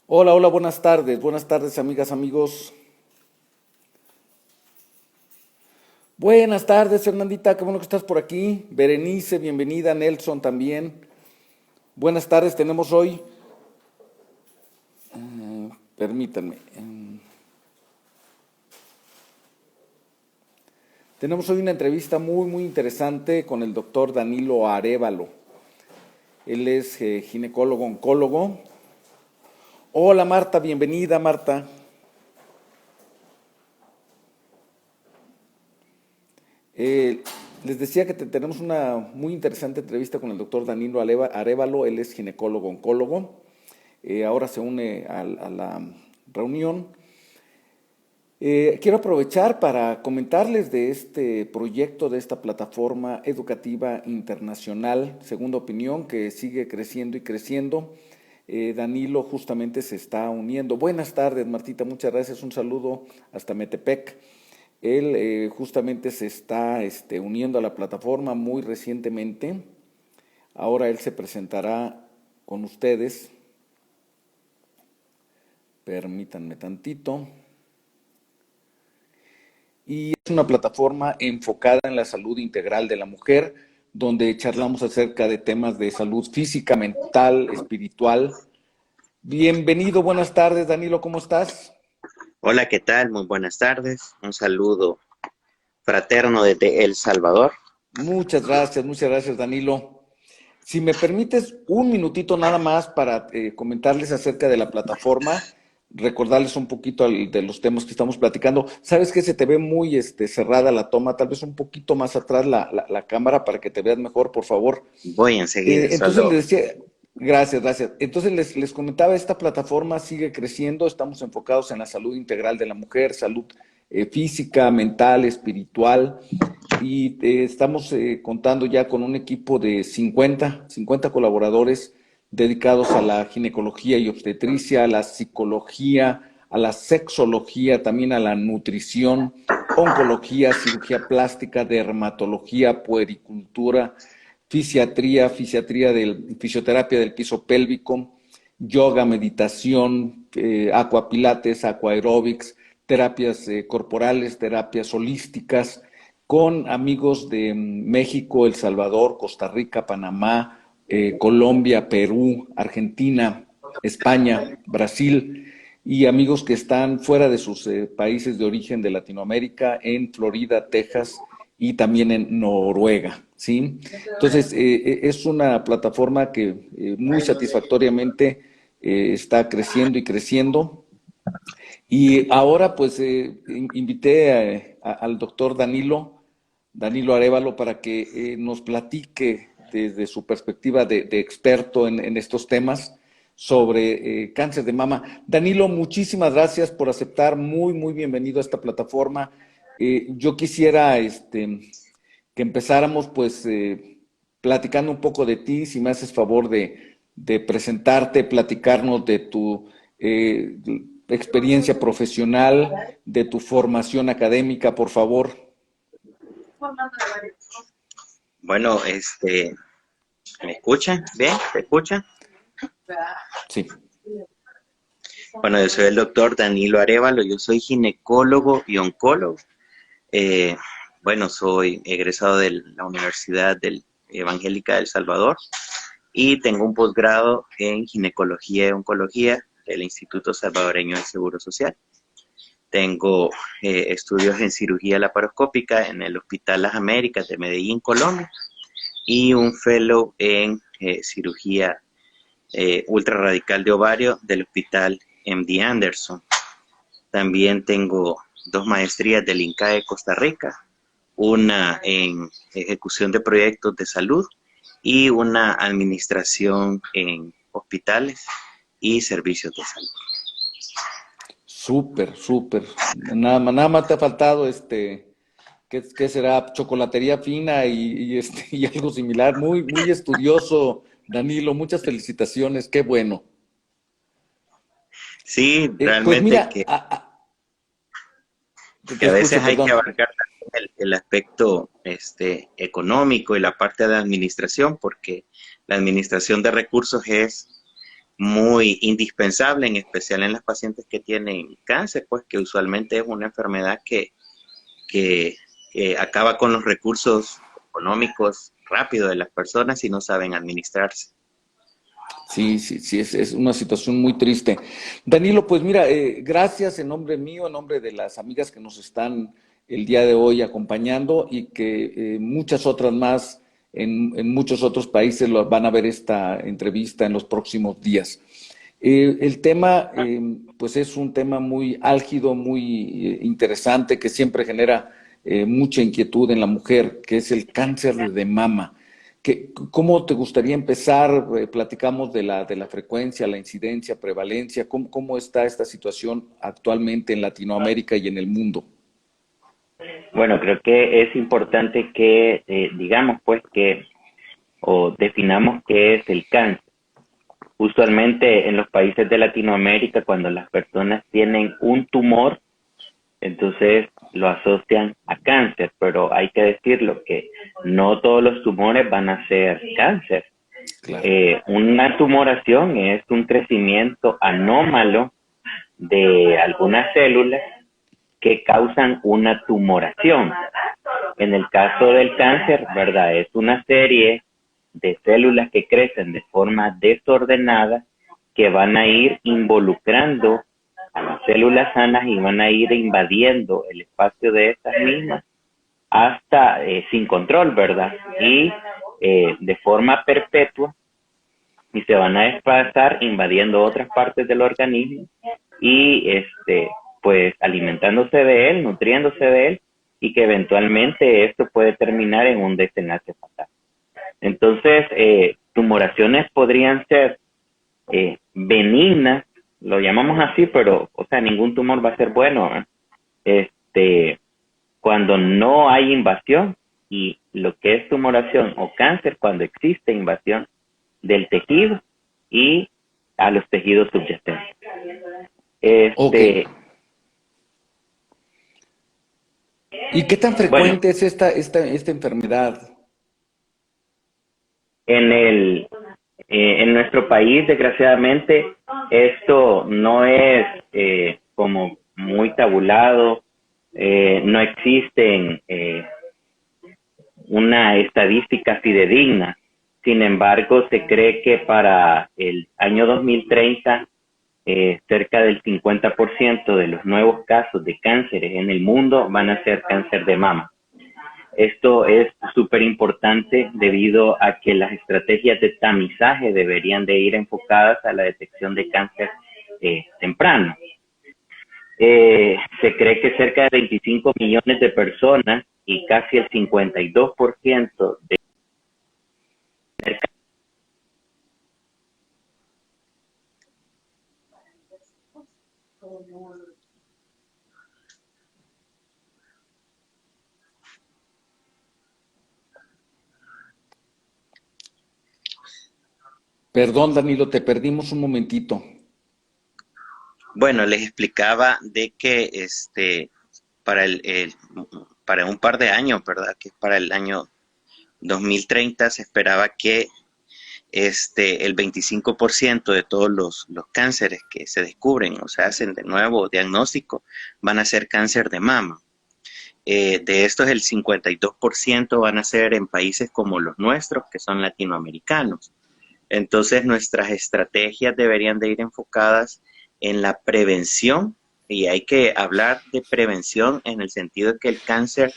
Hola, hola, buenas tardes, amigas, amigos. Buenas tardes, Fernandita, qué bueno que estás por aquí. Berenice, bienvenida, Nelson también. Buenas tardes, tenemos hoy, permítanme, tenemos hoy una entrevista muy interesante con el doctor Danilo Arévalo. Él es ginecólogo, oncólogo. Hola, Marta, bienvenida, Marta. Eh, Les decía que tenemos una muy interesante entrevista con el doctor Danilo Arévalo. Él es ginecólogo, oncólogo. Ahora se une a la reunión. Quiero aprovechar para comentarles de este proyecto, de esta plataforma educativa internacional, Segunda Opinión, que sigue creciendo y creciendo. Danilo justamente se está uniendo. Buenas tardes, Martita, muchas gracias. Un saludo hasta Metepec. Él justamente se está uniendo a la plataforma muy recientemente. Ahora él se presentará con ustedes. Permítanme tantito. Y es una plataforma enfocada en la salud integral de la mujer, donde charlamos acerca de temas de salud física, mental, espiritual. Bienvenido, buenas tardes, Danilo, ¿cómo estás? Hola, ¿qué tal? Muy buenas tardes. Un saludo fraterno desde El Salvador. Muchas gracias, Danilo. Si me permites un minutito nada más para comentarles acerca de la plataforma, recordarles un poquito de los temas que estamos platicando. Sabes que se te ve muy cerrada la toma, tal vez un poquito más atrás la cámara para que te veas mejor, por favor. Voy enseguida, Entonces solo les decía, gracias. Entonces les comentaba, esta plataforma sigue creciendo, estamos enfocados en la salud integral de la mujer, salud física, mental, espiritual, y estamos contando ya con un equipo de 50 colaboradores dedicados a la ginecología y obstetricia, a la psicología, a la sexología, también a la nutrición, oncología, cirugía plástica, dermatología, puericultura, fisioterapia del piso pélvico, yoga, meditación, aquapilates, aquaerobics, terapias corporales, terapias holísticas, con amigos de México, El Salvador, Costa Rica, Panamá, Colombia, Perú, Argentina, España, Brasil, y amigos que están fuera de sus países de origen de Latinoamérica, en Florida, Texas y también en Noruega, ¿sí? Entonces, es una plataforma que muy satisfactoriamente está creciendo y creciendo. Y ahora, pues, invité al doctor Danilo Arévalo, para que nos platique desde su perspectiva de experto en estos temas sobre cáncer de mama. Danilo, muchísimas gracias por aceptar, muy bienvenido a esta plataforma. Yo quisiera que empezáramos pues platicando un poco de ti, si me haces favor de presentarte, platicarnos de tu eh, experiencia profesional, de tu formación académica, por favor. bueno, ¿me escuchan? ¿Bien? ¿Se escucha? Sí. Bueno, yo soy el doctor Danilo Arévalo, yo soy ginecólogo y oncólogo. Eh, bueno, soy egresado de la Universidad Evangélica del Salvador y tengo un posgrado en ginecología y oncología del Instituto Salvadoreño de Seguro Social. Tengo estudios en cirugía laparoscópica en el Hospital Las Américas de Medellín, Colombia, y un fellow en cirugía ultrarradical de ovario del Hospital MD Anderson. También tengo dos maestrías del INCAE Costa Rica, una en ejecución de proyectos de salud y una administración en hospitales y servicios de salud. Súper. Nada más te ha faltado ¿qué será? Chocolatería fina y algo similar. Muy estudioso, Danilo. Muchas felicitaciones. Qué bueno. Sí, Pues realmente mira, que te que a veces escucho, hay que perdón. abarcar también el aspecto económico y la parte de administración, porque la administración de recursos es muy indispensable, en especial en las pacientes que tienen cáncer, pues que usualmente es una enfermedad que acaba con los recursos económicos rápido de las personas si no saben administrarse. Sí, sí, sí, es una situación muy triste. Danilo, pues mira, gracias en nombre mío, en nombre de las amigas que nos están el día de hoy acompañando y que muchas otras más en muchos otros países van a ver esta entrevista en los próximos días. El tema, pues es un tema muy álgido, muy interesante, que siempre genera mucha inquietud en la mujer, que es el cáncer de mama. ¿Cómo te gustaría empezar? Platicamos de la frecuencia, la incidencia, prevalencia. ¿Cómo está esta situación actualmente en Latinoamérica y en el mundo? Bueno, creo que es importante que digamos pues que o definamos qué es el cáncer. Usualmente en los países de Latinoamérica, cuando las personas tienen un tumor, entonces lo asocian a cáncer, pero hay que decirlo que no todos los tumores van a ser cáncer. Claro. Una tumoración es un crecimiento anómalo de algunas células que causan una tumoración. En el caso del cáncer, ¿verdad? Es una serie de células que crecen de forma desordenada que van a ir involucrando a las células sanas y van a ir invadiendo el espacio de estas mismas hasta sin control, ¿verdad? Y de forma perpetua y se van a desplazar invadiendo otras partes del organismo y pues alimentándose de él, nutriéndose de él y que eventualmente esto puede terminar en un desenlace fatal. Entonces, tumoraciones podrían ser benignas, lo llamamos así, pero, o sea, ningún tumor va a ser bueno, cuando no hay invasión, y lo que es tumoración o cáncer cuando existe invasión del tejido y a los tejidos subyacentes. Ok. ¿Y qué tan Bueno, frecuente es esta enfermedad? en nuestro país, desgraciadamente, esto no es como muy tabulado, no existen una estadística fidedigna. Sin embargo, se cree que para el año 2030, cerca del 50% de los nuevos casos de cánceres en el mundo van a ser cáncer de mama. Esto es súper importante debido a que las estrategias de tamizaje deberían de ir enfocadas a la detección de cáncer temprano. Se cree que cerca de 25 millones de personas y casi el 52% de Perdón, Danilo, te perdimos un momentito. Bueno, les explicaba de que para para un par de años, ¿verdad? Que para el año 2030 se esperaba que el 25% de todos los cánceres que se descubren o se hacen de nuevo diagnóstico van a ser cáncer de mama. De estos, el 52% van a ser en países como los nuestros, que son latinoamericanos. Entonces, nuestras estrategias deberían de ir enfocadas en la prevención, y hay que hablar de prevención en el sentido de que el cáncer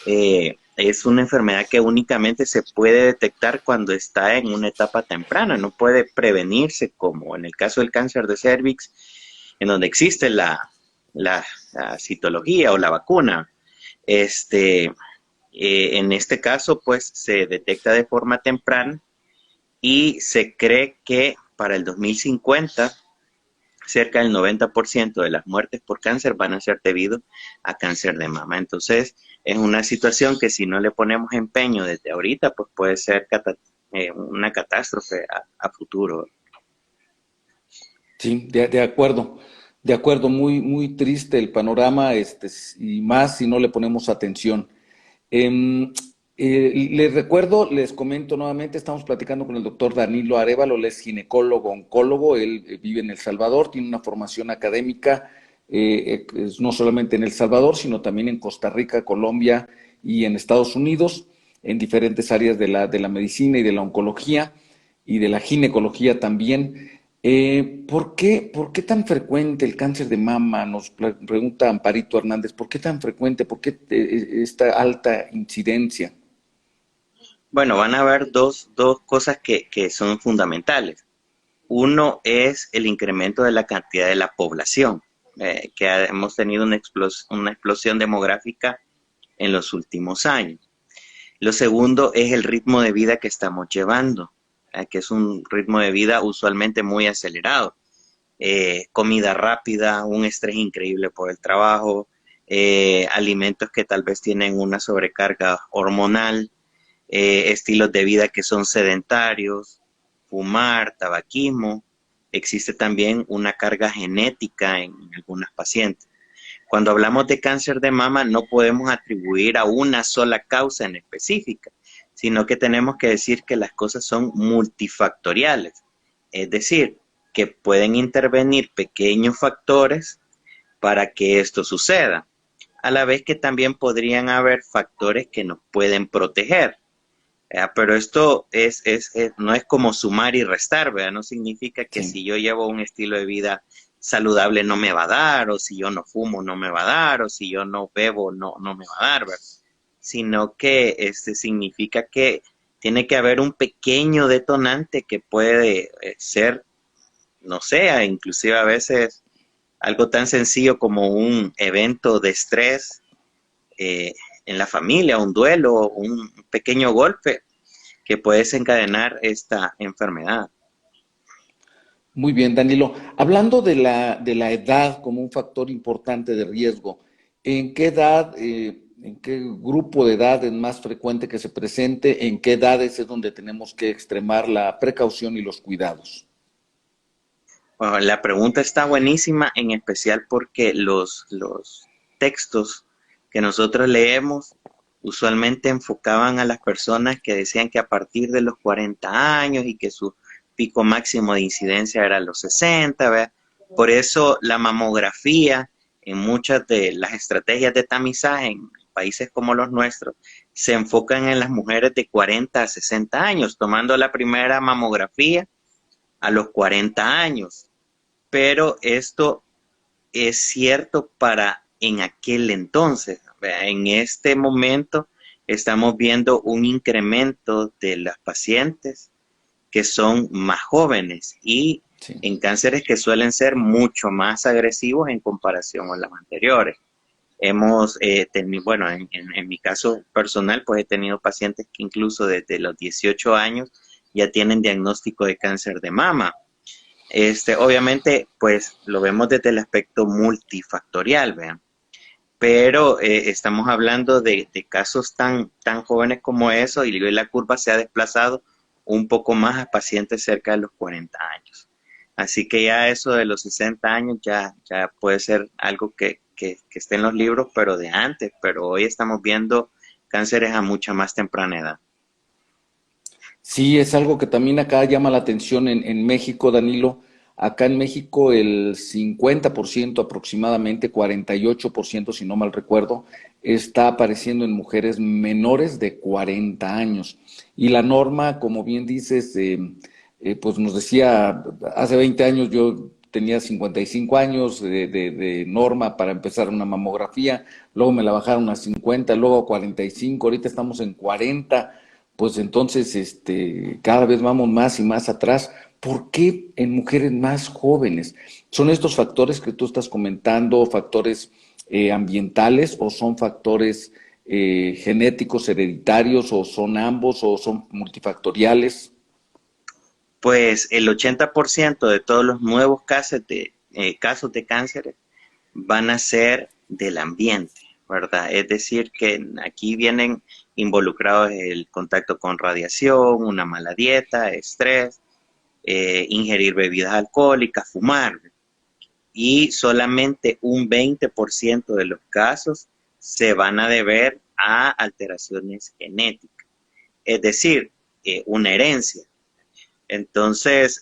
es una enfermedad que únicamente se puede detectar cuando está en una etapa temprana, no puede prevenirse como en el caso del cáncer de cervix, en donde existe la citología o la vacuna. En este caso, pues se detecta de forma temprana y se cree que para el 2050 cerca del 90% de las muertes por cáncer van a ser debido a cáncer de mama. Entonces, es una situación que si no le ponemos empeño desde ahorita, pues puede ser una catástrofe a futuro. Sí, de acuerdo. De acuerdo, muy, muy triste el panorama, y más si no le ponemos atención. Em, Les recuerdo, les comento nuevamente, estamos platicando con el doctor Danilo Arévalo, él es ginecólogo, oncólogo, él vive en El Salvador, tiene una formación académica, no solamente en El Salvador, sino también en Costa Rica, Colombia y en Estados Unidos, en diferentes áreas de la medicina y de la oncología y de la ginecología también. ¿Por qué tan frecuente el cáncer de mama? Nos pregunta Amparito Hernández, ¿por qué tan frecuente? ¿Por qué esta alta incidencia? Bueno, van a haber dos cosas que son fundamentales. Uno es el incremento de la cantidad de la población, hemos tenido una explosión demográfica en los últimos años. Lo segundo es el ritmo de vida que estamos llevando, que es un ritmo de vida usualmente muy acelerado. Comida rápida, un estrés increíble por el trabajo, alimentos que tal vez tienen una sobrecarga hormonal, estilos de vida que son sedentarios, fumar, tabaquismo. Existe también una carga genética en algunas pacientes. Cuando hablamos de cáncer de mama, no podemos atribuir a una sola causa en específica, sino que tenemos que decir que las cosas son multifactoriales. Es decir, que pueden intervenir pequeños factores para que esto suceda, a la vez que también podrían haber factores que nos pueden proteger. Pero esto no es como sumar y restar, ¿verdad? No significa que Sí. si yo llevo un estilo de vida saludable no me va a dar, o si yo no fumo no me va a dar, o si yo no bebo no me va a dar, ¿verdad? Sino que significa que tiene que haber un pequeño detonante que puede ser, no sé, inclusive a veces algo tan sencillo como un evento de estrés en la familia, un duelo, un pequeño golpe que puede desencadenar esta enfermedad. Muy bien, Danilo. Hablando de la edad como un factor importante de riesgo, ¿en qué edad, en qué grupo de edad es más frecuente que se presente? ¿En qué edades es donde tenemos que extremar la precaución y los cuidados? Bueno, la pregunta está buenísima, en especial porque los textos que nosotros leemos usualmente enfocaban a las personas que decían que a partir de los 40 años y que su pico máximo de incidencia era los 60, ¿verdad? Por eso la mamografía en muchas de las estrategias de tamizaje en países como los nuestros se enfocan en las mujeres de 40 a 60 años, tomando la primera mamografía a los 40 años. Pero esto es cierto para en aquel entonces. En este momento estamos viendo un incremento de las pacientes que son más jóvenes y Sí. en cánceres que suelen ser mucho más agresivos en comparación con las anteriores. Hemos tenido, bueno, en mi caso personal, pues he tenido pacientes que incluso desde los 18 años ya tienen diagnóstico de cáncer de mama. Obviamente, pues lo vemos desde el aspecto multifactorial, vean. Pero estamos hablando de casos tan jóvenes como eso y la curva se ha desplazado un poco más a pacientes cerca de los 40 años. Así que ya eso de los 60 años ya puede ser algo que esté en los libros, pero de antes. Pero hoy estamos viendo cánceres a mucha más temprana edad. Sí, es algo que también acá llama la atención en México, Danilo. Acá en México el 50% aproximadamente, 48% si no mal recuerdo, está apareciendo en mujeres menores de 40 años. Y la norma, como bien dices, pues nos decía, hace 20 años yo tenía 55 años de norma para empezar una mamografía, luego me la bajaron a 50, luego a 45, ahorita estamos en 40, pues entonces cada vez vamos más y más atrás. ¿Por qué en mujeres más jóvenes? ¿Son estos factores que tú estás comentando, factores ambientales o son factores genéticos, hereditarios o son ambos o son multifactoriales? Pues el 80% de todos los nuevos casos de cáncer van a ser del ambiente, ¿verdad? Es decir, que aquí vienen involucrados el contacto con radiación, una mala dieta, estrés, ingerir bebidas alcohólicas, fumar. Y solamente un 20% de los casos se van a deber a alteraciones genéticas, es decir, una herencia. Entonces,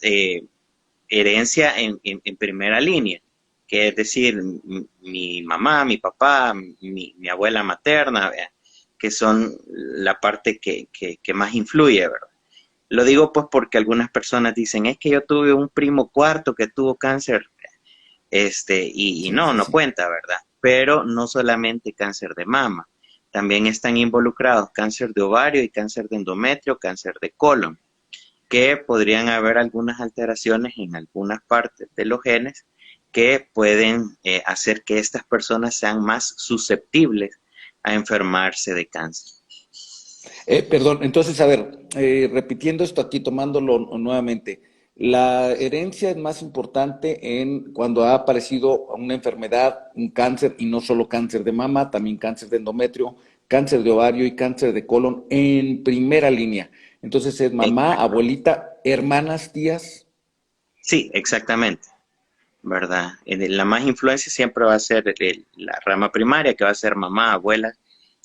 herencia en primera línea, que es decir, mi mamá, mi papá, mi abuela materna, ¿verdad? Que son la parte que más influye, ¿verdad? Lo digo pues porque algunas personas dicen, es que yo tuve un primo cuarto que tuvo cáncer, y Sí, no, sí, no sí. cuenta, ¿verdad? Pero no solamente cáncer de mama, también están involucrados cáncer de ovario y cáncer de endometrio, cáncer de colon, que podrían haber algunas alteraciones en algunas partes de los genes que pueden hacer que estas personas sean más susceptibles a enfermarse de cáncer. Perdón, entonces, a ver, repitiendo esto aquí, tomándolo nuevamente, la herencia es más importante en cuando ha aparecido una enfermedad, un cáncer, y no solo cáncer de mama, también cáncer de endometrio, cáncer de ovario y cáncer de colon en primera línea. Entonces es mamá, Exacto. abuelita, hermanas, tías. Sí, exactamente, ¿verdad? La más influencia siempre va a ser la rama primaria, que va a ser mamá, abuela,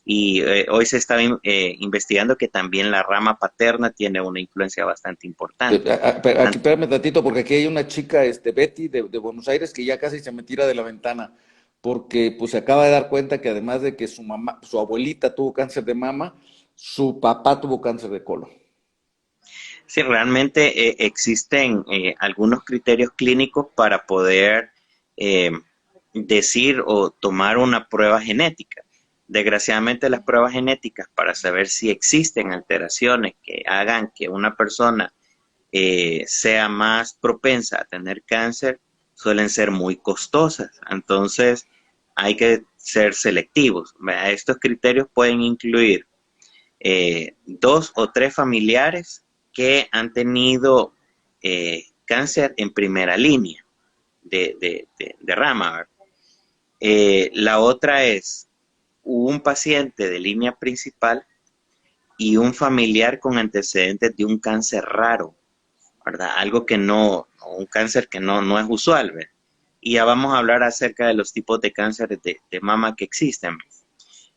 y hoy se está investigando que también la rama paterna tiene una influencia bastante importante. Aquí, espérame tantito, porque aquí hay una chica, Betty, de Buenos Aires, que ya casi se me tira de la ventana, porque pues se acaba de dar cuenta que además de que su mamá, su abuelita tuvo cáncer de mama, su papá tuvo cáncer de colon. Sí, realmente existen algunos criterios clínicos para poder eh, decir o tomar una prueba genética. Desgraciadamente las pruebas genéticas para saber si existen alteraciones que hagan que una persona sea más propensa a tener cáncer suelen ser muy costosas. Entonces hay que ser selectivos. Estos criterios pueden incluir 2 o 3 familiares que han tenido cáncer en primera línea de rama, ¿verdad? La otra es un paciente de línea principal y un familiar con antecedentes de un cáncer raro, ¿verdad? Algo que no, un cáncer que no es usual, ¿verdad? Y ya vamos a hablar acerca de los tipos de cáncer de mama que existen.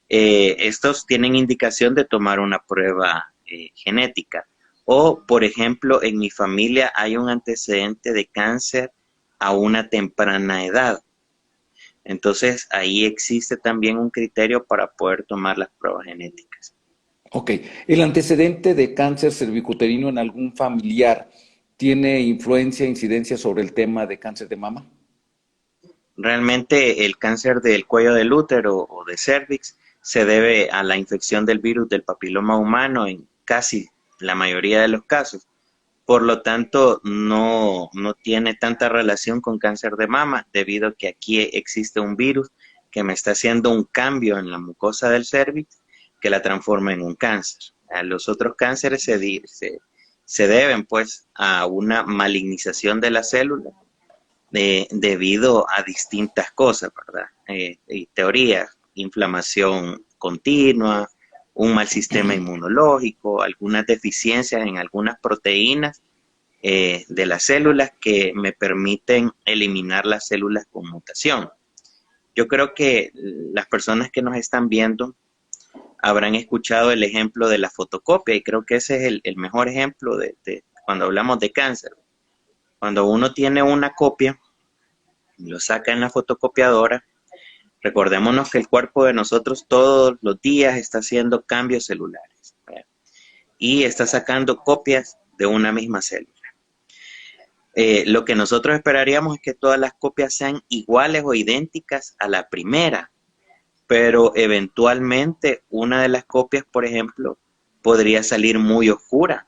Estos tienen indicación de tomar una prueba genética. O, por ejemplo, en mi familia hay un antecedente de cáncer a una temprana edad. Entonces, ahí existe también un criterio para poder tomar las pruebas genéticas. Ok, ¿el antecedente de cáncer cervicuterino en algún familiar tiene influencia, incidencia sobre el tema de cáncer de mama? Realmente el cáncer del cuello del útero o de cervix se debe a la infección del virus del papiloma humano en casi la mayoría de los casos. Por lo tanto, no tiene tanta relación con cáncer de mama, debido a que aquí existe un virus que me está haciendo un cambio en la mucosa del cervix que la transforma en un cáncer. Los otros cánceres se deben pues a una malignización de la célula debido a distintas cosas, ¿verdad? Y teorías, inflamación continua, un mal sistema inmunológico, algunas deficiencias en algunas proteínas de las células que me permiten eliminar las células con mutación. Yo creo que las personas que nos están viendo habrán escuchado el ejemplo de la fotocopia y creo que ese es el mejor ejemplo de cuando hablamos de cáncer. Cuando uno tiene una copia, lo saca en la fotocopiadora. Recordémonos que el cuerpo de nosotros todos los días está haciendo cambios celulares, ¿verdad? Y está sacando copias de una misma célula. Lo que nosotros esperaríamos es que todas las copias sean iguales o idénticas a la primera, pero eventualmente una de las copias, por ejemplo, podría salir muy oscura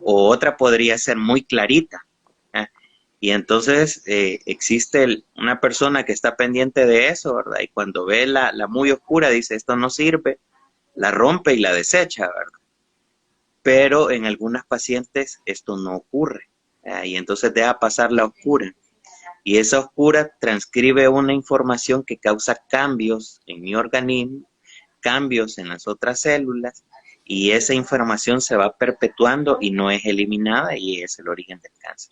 o otra podría ser muy clarita, ¿eh? Y entonces existe una persona que está pendiente de eso, ¿verdad? Y cuando ve la muy oscura dice, esto no sirve, la rompe y la desecha, ¿verdad? Pero en algunas pacientes esto no ocurre, y entonces deja pasar la oscura. Y esa oscura transcribe una información que causa cambios en mi organismo, cambios en las otras células, y esa información se va perpetuando y no es eliminada y es el origen del cáncer.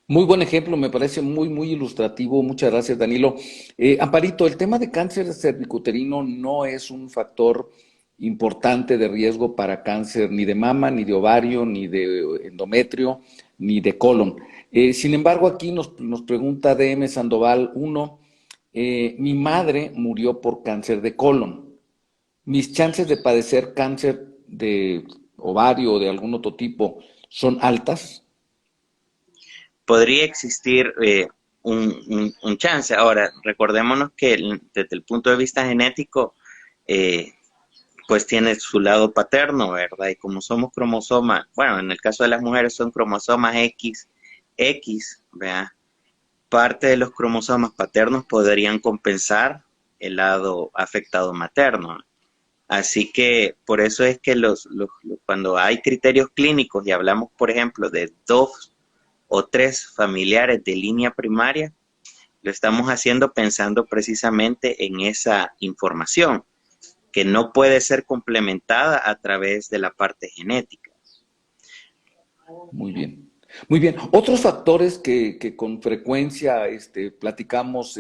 Muy buen ejemplo, me parece muy ilustrativo. Muchas gracias, Danilo. Amparito, el tema de cáncer cervicuterino no es un factor importante de riesgo para cáncer ni de mama, ni de ovario, ni de endometrio, ni de colon. Sin embargo, aquí nos pregunta DM Sandoval uno, mi madre murió por cáncer de colon. ¿Mis chances de padecer cáncer de ovario o de algún otro tipo son altas? Podría existir un chance. Ahora, recordémonos que desde el punto de vista genético, eh, pues tiene su lado paterno, ¿verdad? Y como somos cromosomas, bueno, en el caso de las mujeres son cromosomas X, ¿verdad? Parte de los cromosomas paternos podrían compensar el lado afectado materno. Así que por eso es que cuando hay criterios clínicos y hablamos, por ejemplo, de 2 o 3 familiares de línea primaria, lo estamos haciendo pensando precisamente en esa información que no puede ser complementada a través de la parte genética. Muy bien. Muy bien. Otros factores que con frecuencia platicamos,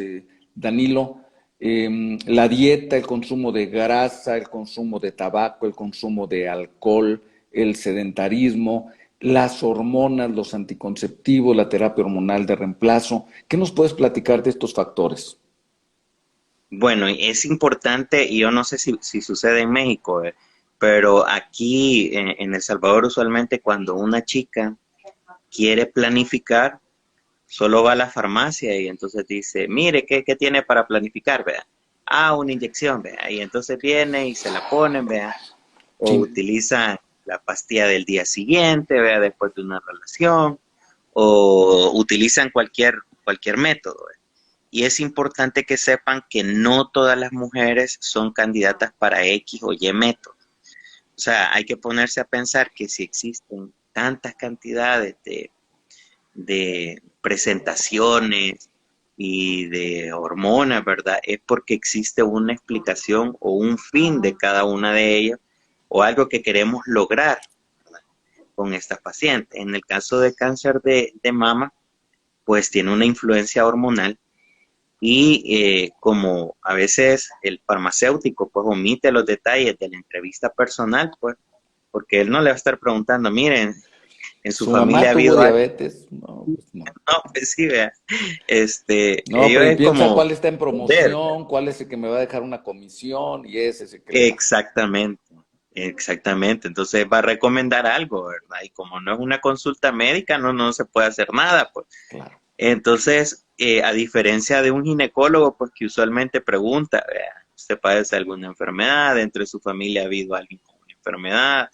Danilo, la dieta, el consumo de grasa, el consumo de tabaco, el consumo de alcohol, el sedentarismo, las hormonas, los anticonceptivos, la terapia hormonal de reemplazo. ¿Qué nos puedes platicar de estos factores? Bueno, es importante, y yo no sé si sucede en México, pero aquí en El Salvador usualmente cuando una chica quiere planificar, solo va a la farmacia y entonces dice, mire, ¿qué tiene para planificar? Vea. Ah, una inyección, vea. Y entonces viene y se la ponen, vea. O Sí, utiliza la pastilla del día siguiente, vea, después de una relación, o utilizan cualquier método. Y es importante que sepan que no todas las mujeres son candidatas para X o Y método. O sea, hay que ponerse a pensar que si existen tantas cantidades de presentaciones y de hormonas, ¿verdad? Es porque existe una explicación o un fin de cada una de ellas o algo que queremos lograr, ¿verdad? Con estas pacientes. En el caso de cáncer de mama, pues tiene una influencia hormonal y como a veces el farmacéutico pues omite los detalles de la entrevista personal, pues porque él no le va a estar preguntando, miren, en su su mamá familia ha tuvo habido algo. diabetes. No, pues no. No, pues sí, vea. No, Ellos pero y es piensa como cuál está en vender. promoción, cuál es el que me va a dejar una comisión y ese es el que le da. Exactamente, exactamente. Entonces va a recomendar algo, ¿verdad? Y como no es una consulta médica, no se puede hacer nada, pues. Claro. Entonces, a diferencia de un ginecólogo, pues que usualmente pregunta, vea, ¿usted padece alguna enfermedad? ¿Dentro de su familia ha habido alguien con una enfermedad?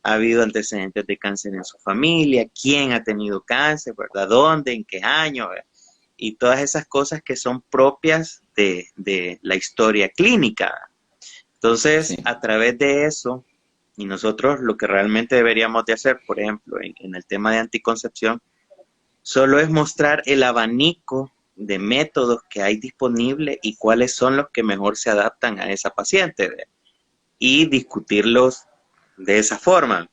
¿Ha habido antecedentes de cáncer en su familia? ¿Quién ha tenido cáncer? ¿Verdad? ¿Dónde? ¿En qué año? ¿Verdad? Y todas esas cosas que son propias de la historia clínica. Entonces, Sí, a través de eso, y nosotros lo que realmente deberíamos de hacer, por ejemplo, en el tema de anticoncepción, solo es mostrar el abanico de métodos que hay disponible y cuáles son los que mejor se adaptan a esa paciente, ¿ve? Y discutirlos de esa forma.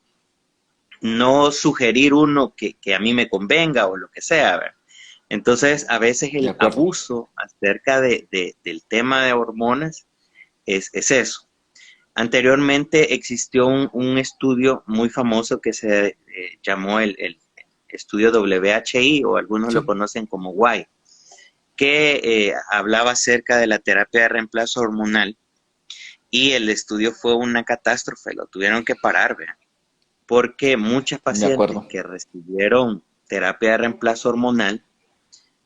No sugerir uno que a mí me convenga o lo que sea, ¿ve? Entonces, a veces de el acuerdo. abuso acerca del tema de hormonas es eso. Anteriormente existió un estudio muy famoso que se llamó el estudio WHI, o algunos lo Sí, conocen como Y, que hablaba acerca de la terapia de reemplazo hormonal, y el estudio fue una catástrofe, lo tuvieron que parar, ¿verdad? Porque muchas de pacientes acuerdo. que recibieron terapia de reemplazo hormonal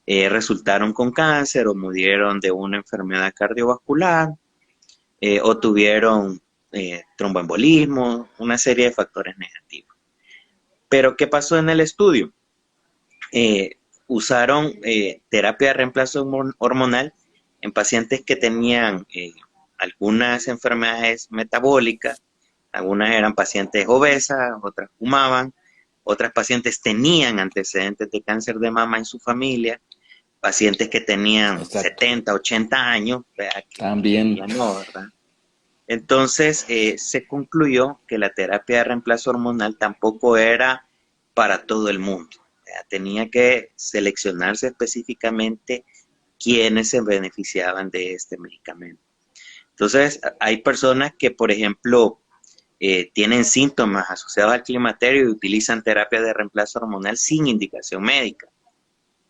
resultaron con cáncer o murieron de una enfermedad cardiovascular, o tuvieron tromboembolismo, una serie de factores negativos. Pero, ¿qué pasó en el estudio? Usaron terapia de reemplazo hormonal en pacientes que tenían algunas enfermedades metabólicas, algunas eran pacientes obesas, otras fumaban, otras pacientes tenían antecedentes de cáncer de mama en su familia, pacientes que tenían Exacto. 70, 80 años, ¿verdad? Que También. ya no, ¿verdad? Entonces se concluyó que la terapia de reemplazo hormonal tampoco era para todo el mundo. ¿verdad? Tenía que seleccionarse específicamente quiénes se beneficiaban de este medicamento. Entonces, hay personas que, por ejemplo, tienen síntomas asociados al climaterio y utilizan terapia de reemplazo hormonal sin indicación médica.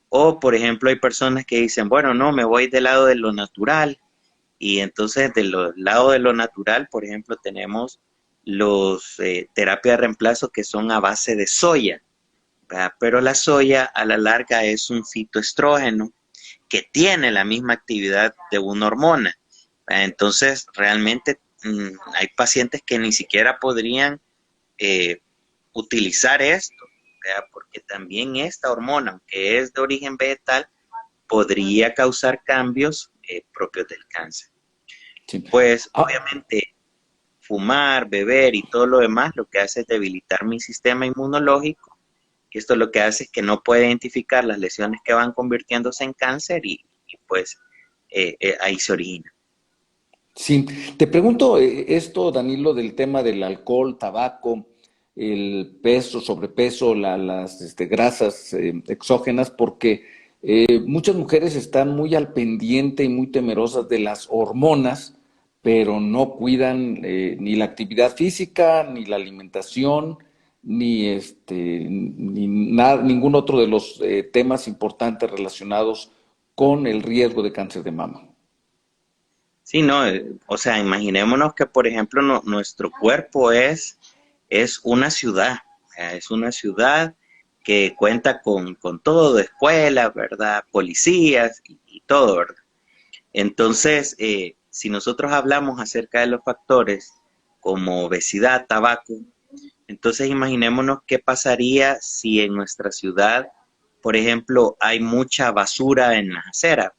O, por ejemplo, hay personas que dicen, bueno, no, me voy del lado de lo natural. Y entonces, del lado de lo natural, por ejemplo, tenemos los terapias de reemplazo que son a base de soya, ¿verdad? Pero la soya a la larga es un fitoestrógeno que tiene la misma actividad de una hormona. Entonces, realmente hay pacientes que ni siquiera podrían utilizar esto, ¿verdad? Porque también esta hormona, aunque es de origen vegetal, podría causar cambios propios del cáncer. Sí. Pues obviamente fumar, beber y todo lo demás lo que hace es debilitar mi sistema inmunológico, y esto lo que hace es que no puede identificar las lesiones que van convirtiéndose en cáncer y pues ahí se origina. Sí, te pregunto esto, Danilo, del tema del alcohol, tabaco, el peso, sobrepeso, las grasas exógenas, porque muchas mujeres están muy al pendiente y muy temerosas de las hormonas, pero no cuidan ni la actividad física, ni la alimentación, ni ningún otro de los temas importantes relacionados con el riesgo de cáncer de mama. Sí, no, o sea, imaginémonos que, por ejemplo, nuestro cuerpo es una ciudad, es una ciudad que cuenta con todo, escuelas, ¿verdad? Policías y todo, ¿verdad? Entonces, si nosotros hablamos acerca de los factores como obesidad, tabaco, entonces imaginémonos qué pasaría si en nuestra ciudad, por ejemplo, hay mucha basura en las aceras.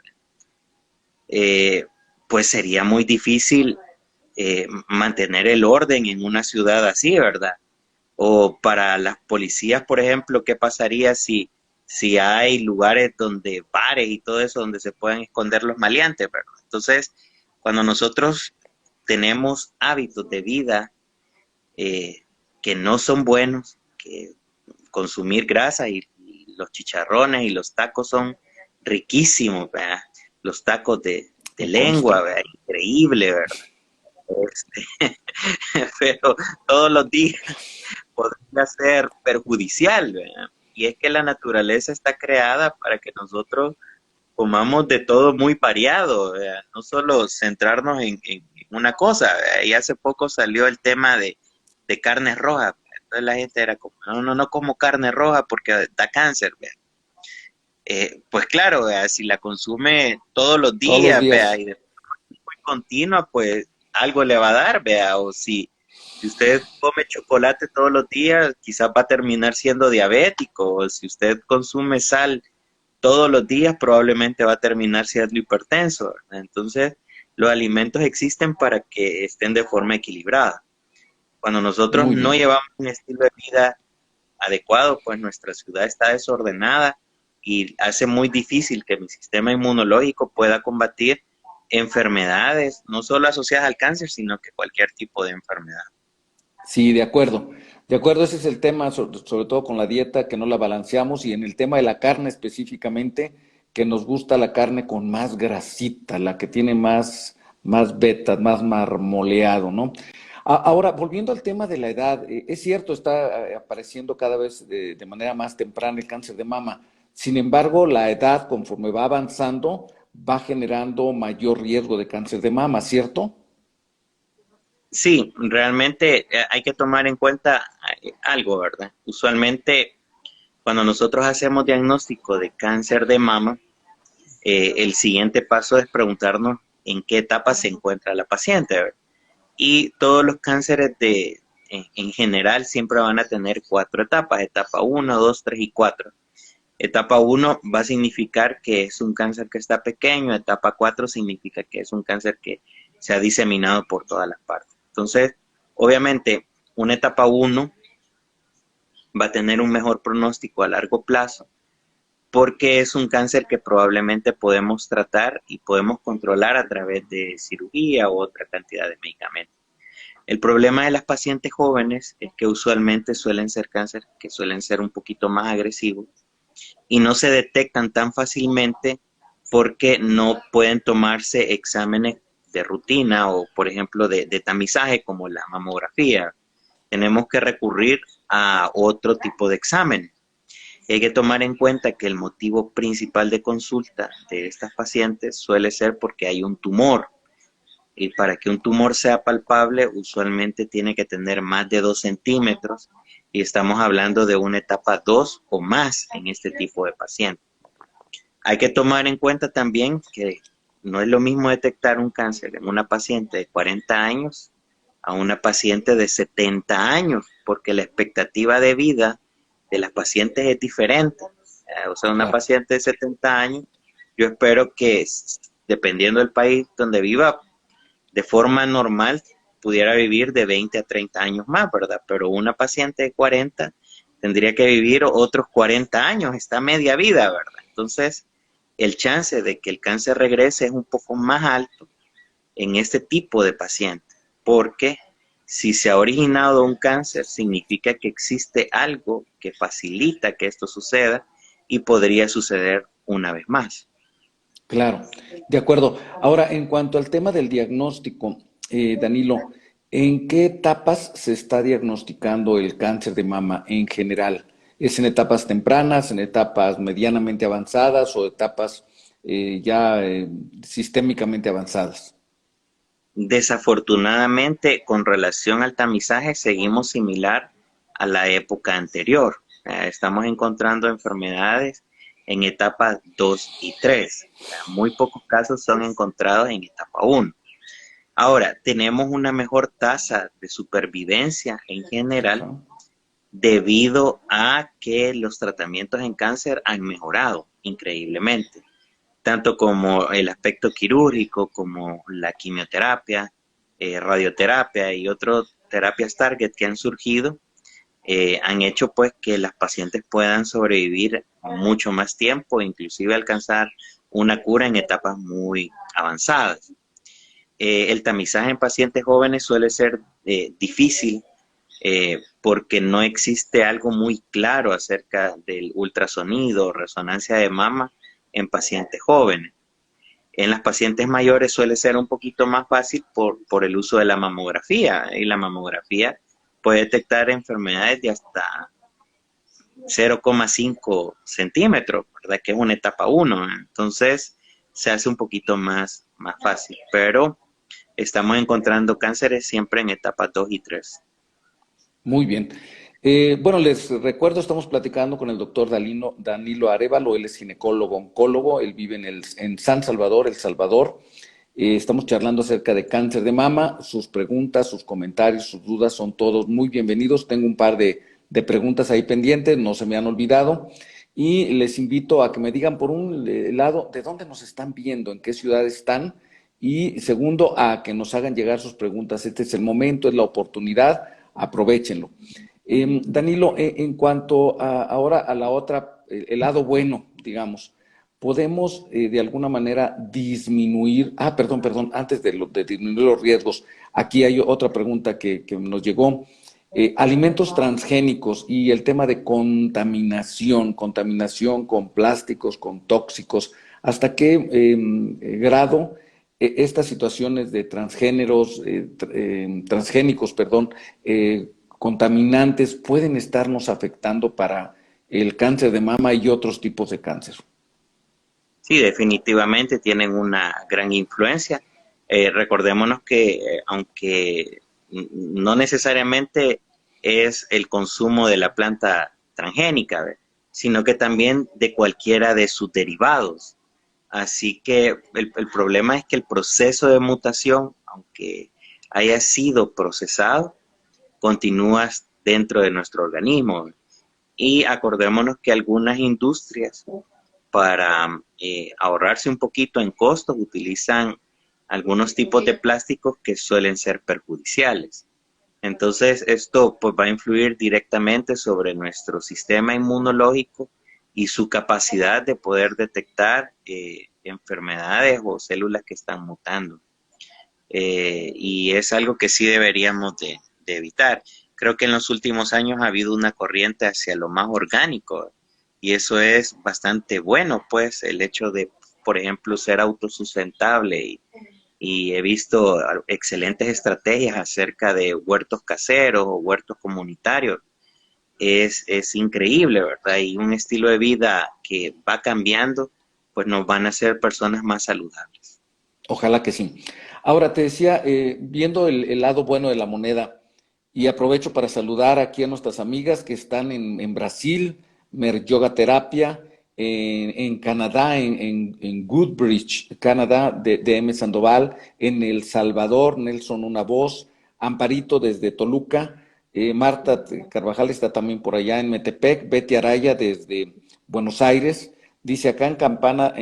Eh, pues sería muy difícil mantener el orden en una ciudad así, ¿verdad? O para las policías, por ejemplo, ¿qué pasaría si hay lugares donde bares y todo eso donde se pueden esconder los maleantes, ¿verdad? Entonces, cuando nosotros tenemos hábitos de vida que no son buenos, que consumir grasa y los chicharrones y los tacos son riquísimos, ¿verdad? Los tacos de Me lengua, consta. ¿verdad? Increíble, ¿verdad? Este, pero todos los días podría ser perjudicial, ¿verdad? Y es que la naturaleza está creada para que nosotros comamos de todo muy variado, ¿verdad? No solo centrarnos en una cosa, ¿verdad? Y hace poco salió el tema de carne roja. Entonces la gente era como, no como carne roja porque da cáncer, ¿verdad? Pues claro, ¿verdad? Si la consume todos los Todos los días, ¿verdad? días. Y de forma muy continua, pues algo le va a dar, ¿verdad? O si usted come chocolate todos los días, quizás va a terminar siendo diabético, o si usted consume sal todos los días, probablemente va a terminar siendo hipertenso, ¿verdad? Entonces, los alimentos existen para que estén de forma equilibrada. Cuando nosotros Muy no bien. llevamos un estilo de vida adecuado, pues nuestra ciudad está desordenada y hace muy difícil que mi sistema inmunológico pueda combatir enfermedades, no solo asociadas al cáncer, sino que cualquier tipo de enfermedad. Sí, de acuerdo. De acuerdo, ese es el tema, sobre todo con la dieta, que no la balanceamos, y en el tema de la carne específicamente, que nos gusta la carne con más grasita, la que tiene más vetas, más marmoleado, ¿no? Ahora, volviendo al tema de la edad, es cierto, está apareciendo cada vez de manera más temprana el cáncer de mama. Sin embargo, la edad, conforme va avanzando, va generando mayor riesgo de cáncer de mama, ¿cierto? Sí, realmente hay que tomar en cuenta algo, ¿verdad? Usualmente, cuando nosotros hacemos diagnóstico de cáncer de mama, el siguiente paso es preguntarnos en qué etapa se encuentra la paciente, ¿verdad? Y todos los cánceres en general siempre van a tener 4 etapas, etapa 1, 2, 3 y 4. Etapa 1 va a significar que es un cáncer que está pequeño, etapa 4 significa que es un cáncer que se ha diseminado por todas las partes. Entonces, obviamente, una etapa 1 va a tener un mejor pronóstico a largo plazo porque es un cáncer que probablemente podemos tratar y podemos controlar a través de cirugía u otra cantidad de medicamentos. El problema de las pacientes jóvenes es que usualmente suelen ser cánceres que suelen ser un poquito más agresivos y no se detectan tan fácilmente porque no pueden tomarse exámenes de rutina o, por ejemplo, de tamizaje como la mamografía. Tenemos que recurrir a otro tipo de examen. Hay que tomar en cuenta que el motivo principal de consulta de estas pacientes suele ser porque hay un tumor. Y para que un tumor sea palpable, usualmente tiene que tener más de 2 centímetros y estamos hablando de una etapa 2 o más en este tipo de pacientes. Hay que tomar en cuenta también que no es lo mismo detectar un cáncer en una paciente de 40 años a una paciente de 70 años, porque la expectativa de vida de las pacientes es diferente. O sea, una Claro. paciente de 70 años, yo espero que, dependiendo del país donde viva, de forma normal pudiera vivir de 20 a 30 años más, ¿verdad? Pero una paciente de 40 tendría que vivir otros 40 años, está media vida, ¿verdad? Entonces, el chance de que el cáncer regrese es un poco más alto en este tipo de pacientes, porque si se ha originado un cáncer, significa que existe algo que facilita que esto suceda y podría suceder una vez más. Claro, de acuerdo. Ahora, en cuanto al tema del diagnóstico, Danilo, ¿en qué etapas se está diagnosticando el cáncer de mama en general? ¿Es en etapas tempranas, en etapas medianamente avanzadas o etapas ya sistémicamente avanzadas? Desafortunadamente, con relación al tamizaje, seguimos similar a la época anterior. Estamos encontrando enfermedades en etapas 2 y 3. Muy pocos casos son encontrados en etapa 1. Ahora, tenemos una mejor tasa de supervivencia en general Ajá. debido a que los tratamientos en cáncer han mejorado increíblemente, tanto como el aspecto quirúrgico, como la quimioterapia, radioterapia y otras terapias target que han surgido, han hecho pues que las pacientes puedan sobrevivir mucho más tiempo, inclusive alcanzar una cura en etapas muy avanzadas. El tamizaje en pacientes jóvenes suele ser difícil porque no existe algo muy claro acerca del ultrasonido o resonancia de mama en pacientes jóvenes. En las pacientes mayores suele ser un poquito más fácil por el uso de la mamografía, y la mamografía puede detectar enfermedades de hasta 0,5 centímetros, ¿verdad? Que es una etapa 1, entonces se hace un poquito más fácil, pero estamos encontrando cánceres siempre en etapas 2 y 3. Muy bien. Bueno, les recuerdo, estamos platicando con el doctor Danilo Arévalo, él es ginecólogo, oncólogo, él vive en San Salvador, El Salvador. Estamos charlando acerca de cáncer de mama. Sus preguntas, sus comentarios, sus dudas son todos muy bienvenidos. Tengo un par de preguntas ahí pendientes, no se me han olvidado. Y les invito a que me digan, por un lado, de dónde nos están viendo, en qué ciudad están. Y segundo, a que nos hagan llegar sus preguntas. Este es el momento, es la oportunidad, aprovechenlo. Danilo, en cuanto ahora a la otra, el lado bueno, digamos, podemos de alguna manera disminuir, perdón, antes de disminuir los riesgos, aquí hay otra pregunta que nos llegó. Alimentos transgénicos y el tema de contaminación con plásticos, con tóxicos, ¿hasta qué grado estas situaciones de transgénicos, perdón, contaminantes pueden estarnos afectando para el cáncer de mama y otros tipos de cáncer? Sí, definitivamente tienen una gran influencia. Recordémonos que aunque no necesariamente es el consumo de la planta transgénica, ¿ve? Sino que también de cualquiera de sus derivados. Así que el problema es que el proceso de mutación, aunque haya sido procesado, continúa dentro de nuestro organismo. Y acordémonos que algunas industrias para ahorrarse un poquito en costos, utilizan algunos tipos de plásticos que suelen ser perjudiciales. Entonces, esto pues, va a influir directamente sobre nuestro sistema inmunológico y su capacidad de poder detectar enfermedades o células que están mutando. Y es algo que sí deberíamos de evitar. Creo que en los últimos años ha habido una corriente hacia lo más orgánico, y eso es bastante bueno, pues el hecho de, por ejemplo, ser autosustentable y he visto excelentes estrategias acerca de huertos caseros o huertos comunitarios. Es increíble, ¿verdad? Y un estilo de vida que va cambiando, pues nos van a hacer personas más saludables. Ojalá que sí. Ahora te decía, viendo el lado bueno de la moneda, y aprovecho para saludar aquí a nuestras amigas que están en Brasil, Mer Yoga Terapia, en Canadá, en Goodbridge, Canadá, de M. Sandoval, en El Salvador, Nelson Una Voz, Amparito desde Toluca, Marta Carvajal está también por allá en Metepec, Betty Araya desde Buenos Aires. Dice acá en Campana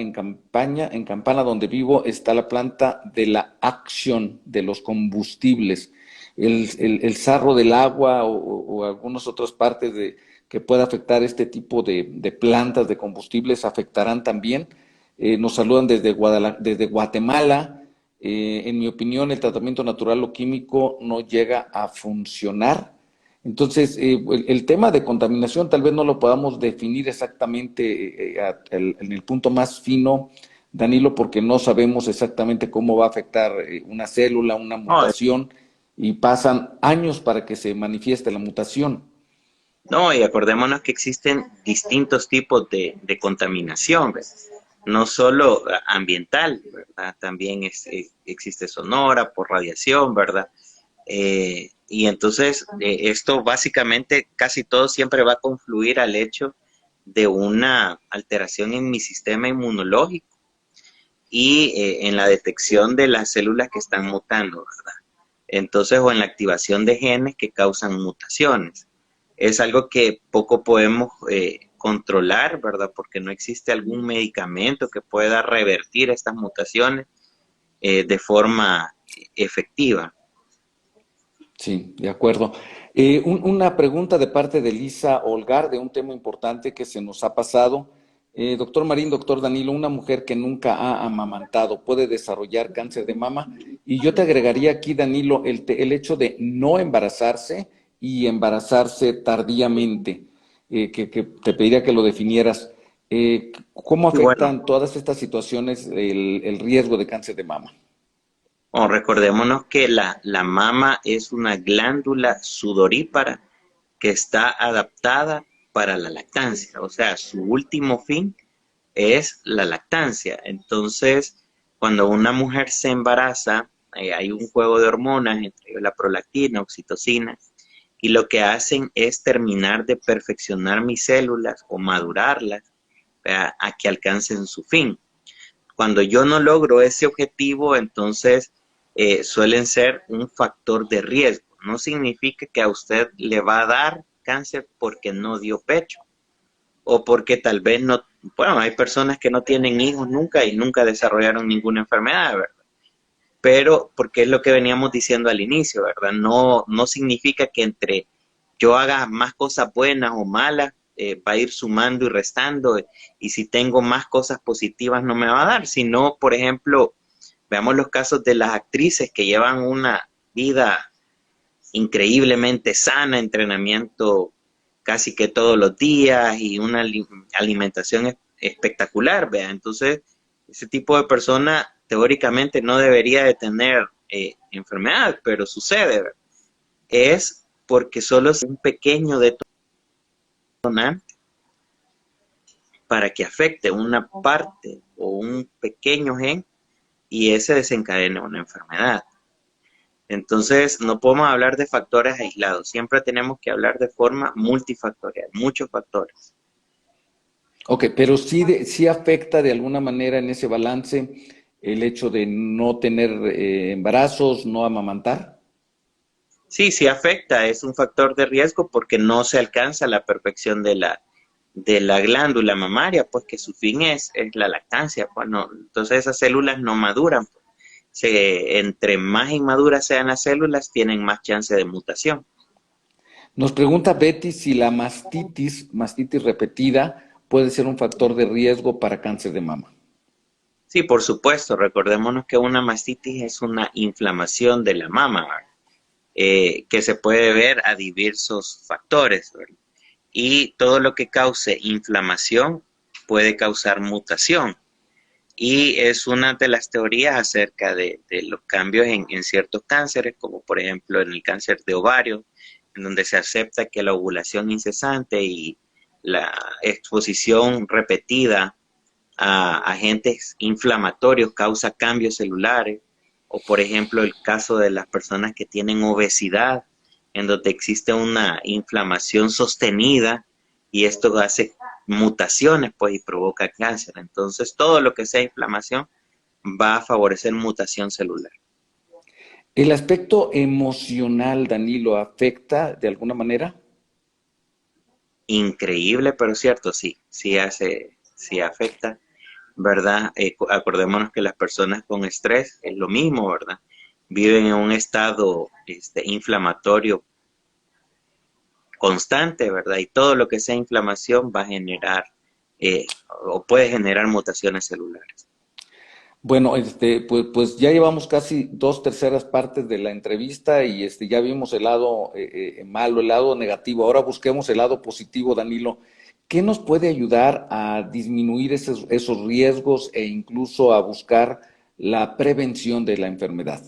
donde vivo está la planta de la Action de los combustibles. El sarro del agua o algunas otras partes que pueda afectar este tipo de plantas de combustibles afectarán también. Nos saludan desde Guatemala. En mi opinión, el tratamiento natural o químico no llega a funcionar. Entonces, el tema de contaminación tal vez no lo podamos definir exactamente en el punto más fino, Danilo, porque no sabemos exactamente cómo va a afectar una célula, una No, mutación, y pasan años para que se manifieste la mutación. no, y acordémonos que existen distintos tipos de contaminación, ¿verdad? No solo ambiental, ¿verdad? También existe sonora por radiación, ¿verdad? Y entonces esto básicamente casi todo siempre va a confluir al hecho de una alteración en mi sistema inmunológico y en la detección de las células que están mutando, ¿verdad? Entonces, o en la activación de genes que causan mutaciones. Es algo que poco podemos controlar, ¿verdad? Porque no existe algún medicamento que pueda revertir estas mutaciones de forma efectiva. Sí, de acuerdo. Una pregunta de parte de Lisa Olgar de un tema importante que se nos ha pasado. Doctor Marín, doctor Danilo, una mujer que nunca ha amamantado puede desarrollar cáncer de mama. Y yo te agregaría aquí, Danilo, el hecho de no embarazarse y embarazarse tardíamente, que te pediría que lo definieras. ¿Cómo Y bueno, afectan todas estas situaciones el riesgo de cáncer de mama? bueno, recordémonos que la mama es una glándula sudorípara que está adaptada para la lactancia, o sea, su último fin es la lactancia. Entonces, cuando una mujer se embaraza, hay un juego de hormonas, entre ellos la prolactina, oxitocina, y lo que hacen es terminar de perfeccionar mis células o madurarlas, ¿verdad? A que alcancen su fin. Cuando yo no logro ese objetivo, entonces suelen ser un factor de riesgo. No significa que a usted le va a dar cáncer porque no dio pecho o porque tal vez no, bueno, hay personas que no tienen hijos nunca y nunca desarrollaron ninguna enfermedad, ¿verdad? Pero porque es lo que veníamos diciendo al inicio, ¿verdad? No significa que entre yo haga más cosas buenas o malas, va a ir sumando y restando, y si tengo más cosas positivas no me va a dar, sino, por ejemplo, veamos los casos de las actrices que llevan una vida increíblemente sana, entrenamiento casi que todos los días y una alimentación espectacular, ¿vea? Entonces, ese tipo de persona teóricamente no debería de tener enfermedad, pero sucede, ¿verdad? Es porque solo es un pequeño detonante para que afecte una parte o un pequeño gen y ese desencadena una enfermedad. Entonces, no podemos hablar de factores aislados, siempre tenemos que hablar de forma multifactorial, muchos factores. Ok, pero sí, sí afecta de alguna manera en ese balance el hecho de no tener embarazos, no amamantar. Sí, sí afecta, es un factor de riesgo porque no se alcanza la perfección de la glándula mamaria, pues que su fin es la lactancia. Bueno, entonces esas células no maduran. Entre más inmaduras sean las células, tienen más chance de mutación. Nos pregunta Betty si la mastitis repetida, puede ser un factor de riesgo para cáncer de mama. Sí, por supuesto, recordémonos que una mastitis es una inflamación de la mama, que se puede ver a diversos factores, ¿verdad? y todo lo que cause inflamación puede causar mutación. Y es una de las teorías acerca de los cambios en ciertos cánceres, como por ejemplo en el cáncer de ovario, en donde se acepta que la ovulación incesante y la exposición repetida a agentes inflamatorios causa cambios celulares, o por ejemplo el caso de las personas que tienen obesidad, en donde existe una inflamación sostenida y esto hace mutaciones pues y provoca cáncer. Entonces todo lo que sea inflamación va a favorecer mutación celular. ¿El aspecto emocional, Danilo, afecta de alguna manera? Increíble, pero cierto, sí, sí afecta, ¿verdad? Acordémonos que las personas con estrés es lo mismo, ¿verdad? Viven en un estado inflamatorio constante, ¿verdad? Y todo lo que sea inflamación va a generar o puede generar mutaciones celulares. Bueno, pues ya llevamos casi 2/3 partes de la entrevista y ya vimos el lado malo, el lado negativo. Ahora busquemos el lado positivo, Danilo. ¿Qué nos puede ayudar a disminuir esos riesgos e incluso a buscar la prevención de la enfermedad?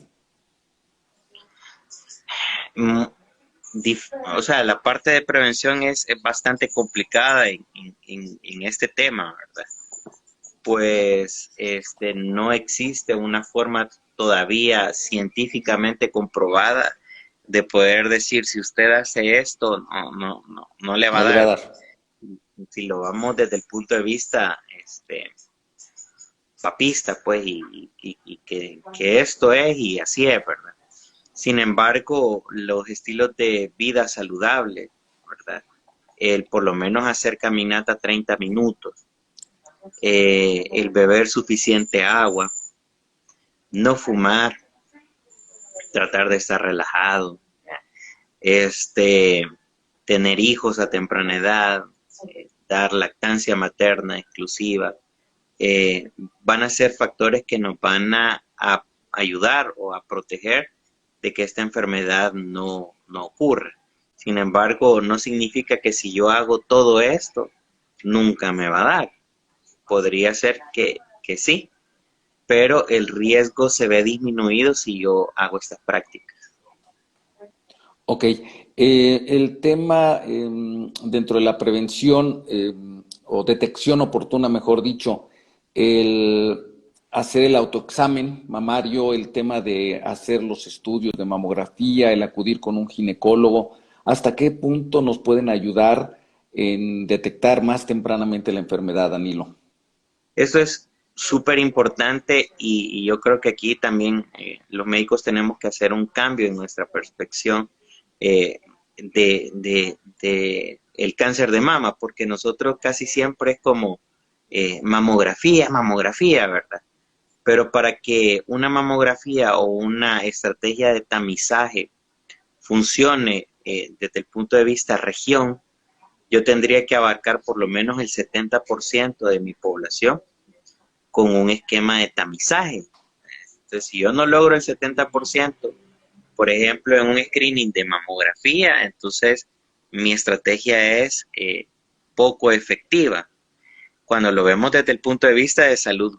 Mm, O sea, la parte de prevención es bastante complicada en este tema, ¿verdad? Pues no existe una forma todavía científicamente comprobada de poder decir si usted hace esto, no le va a No le va a dar. dar. Si lo vamos desde el punto de vista papista, pues, y que esto es y así es, ¿verdad? Sin embargo, los estilos de vida saludable, ¿verdad? El por lo menos hacer caminata 30 minutos, el beber suficiente agua, no fumar, tratar de estar relajado, tener hijos a temprana edad, dar lactancia materna exclusiva, van a ser factores que nos van a ayudar o a proteger de que esta enfermedad no ocurra. Sin embargo, no significa que si yo hago todo esto, nunca me va a dar. Podría ser que sí, pero el riesgo se ve disminuido si yo hago estas prácticas. Ok, el tema dentro de la prevención o detección oportuna, mejor dicho, el hacer el autoexamen mamario, el tema de hacer los estudios de mamografía, el acudir con un ginecólogo, ¿hasta qué punto nos pueden ayudar en detectar más tempranamente la enfermedad, Danilo? Eso es súper importante y yo creo que aquí también los médicos tenemos que hacer un cambio en nuestra perspectiva eh, de el cáncer de mama, porque nosotros casi siempre es como mamografía, ¿verdad? Pero para que una mamografía o una estrategia de tamizaje funcione desde el punto de vista región, yo tendría que abarcar por lo menos el 70% de mi población con un esquema de tamizaje. Entonces, si yo no logro el 70%, por ejemplo, en un screening de mamografía, entonces mi estrategia es poco efectiva. Cuando lo vemos desde el punto de vista de salud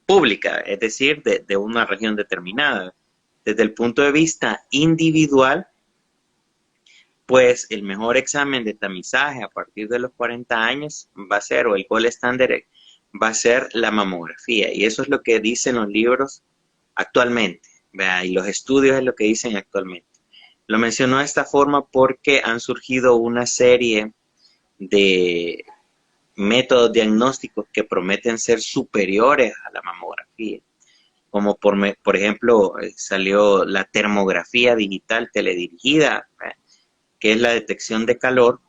pública, es decir, de una región determinada. Desde el punto de vista individual, pues el mejor examen de tamizaje a partir de los 40 años va a ser, o el gold estándar va a ser la mamografía. Y eso es lo que dicen los libros actualmente, ¿verdad? Y los estudios es lo que dicen actualmente. Lo menciono de esta forma porque han surgido una serie de métodos diagnósticos que prometen ser superiores a la mamografía. Como por ejemplo, salió la termografía digital teledirigida, ¿verdad? Que es la detección de calor.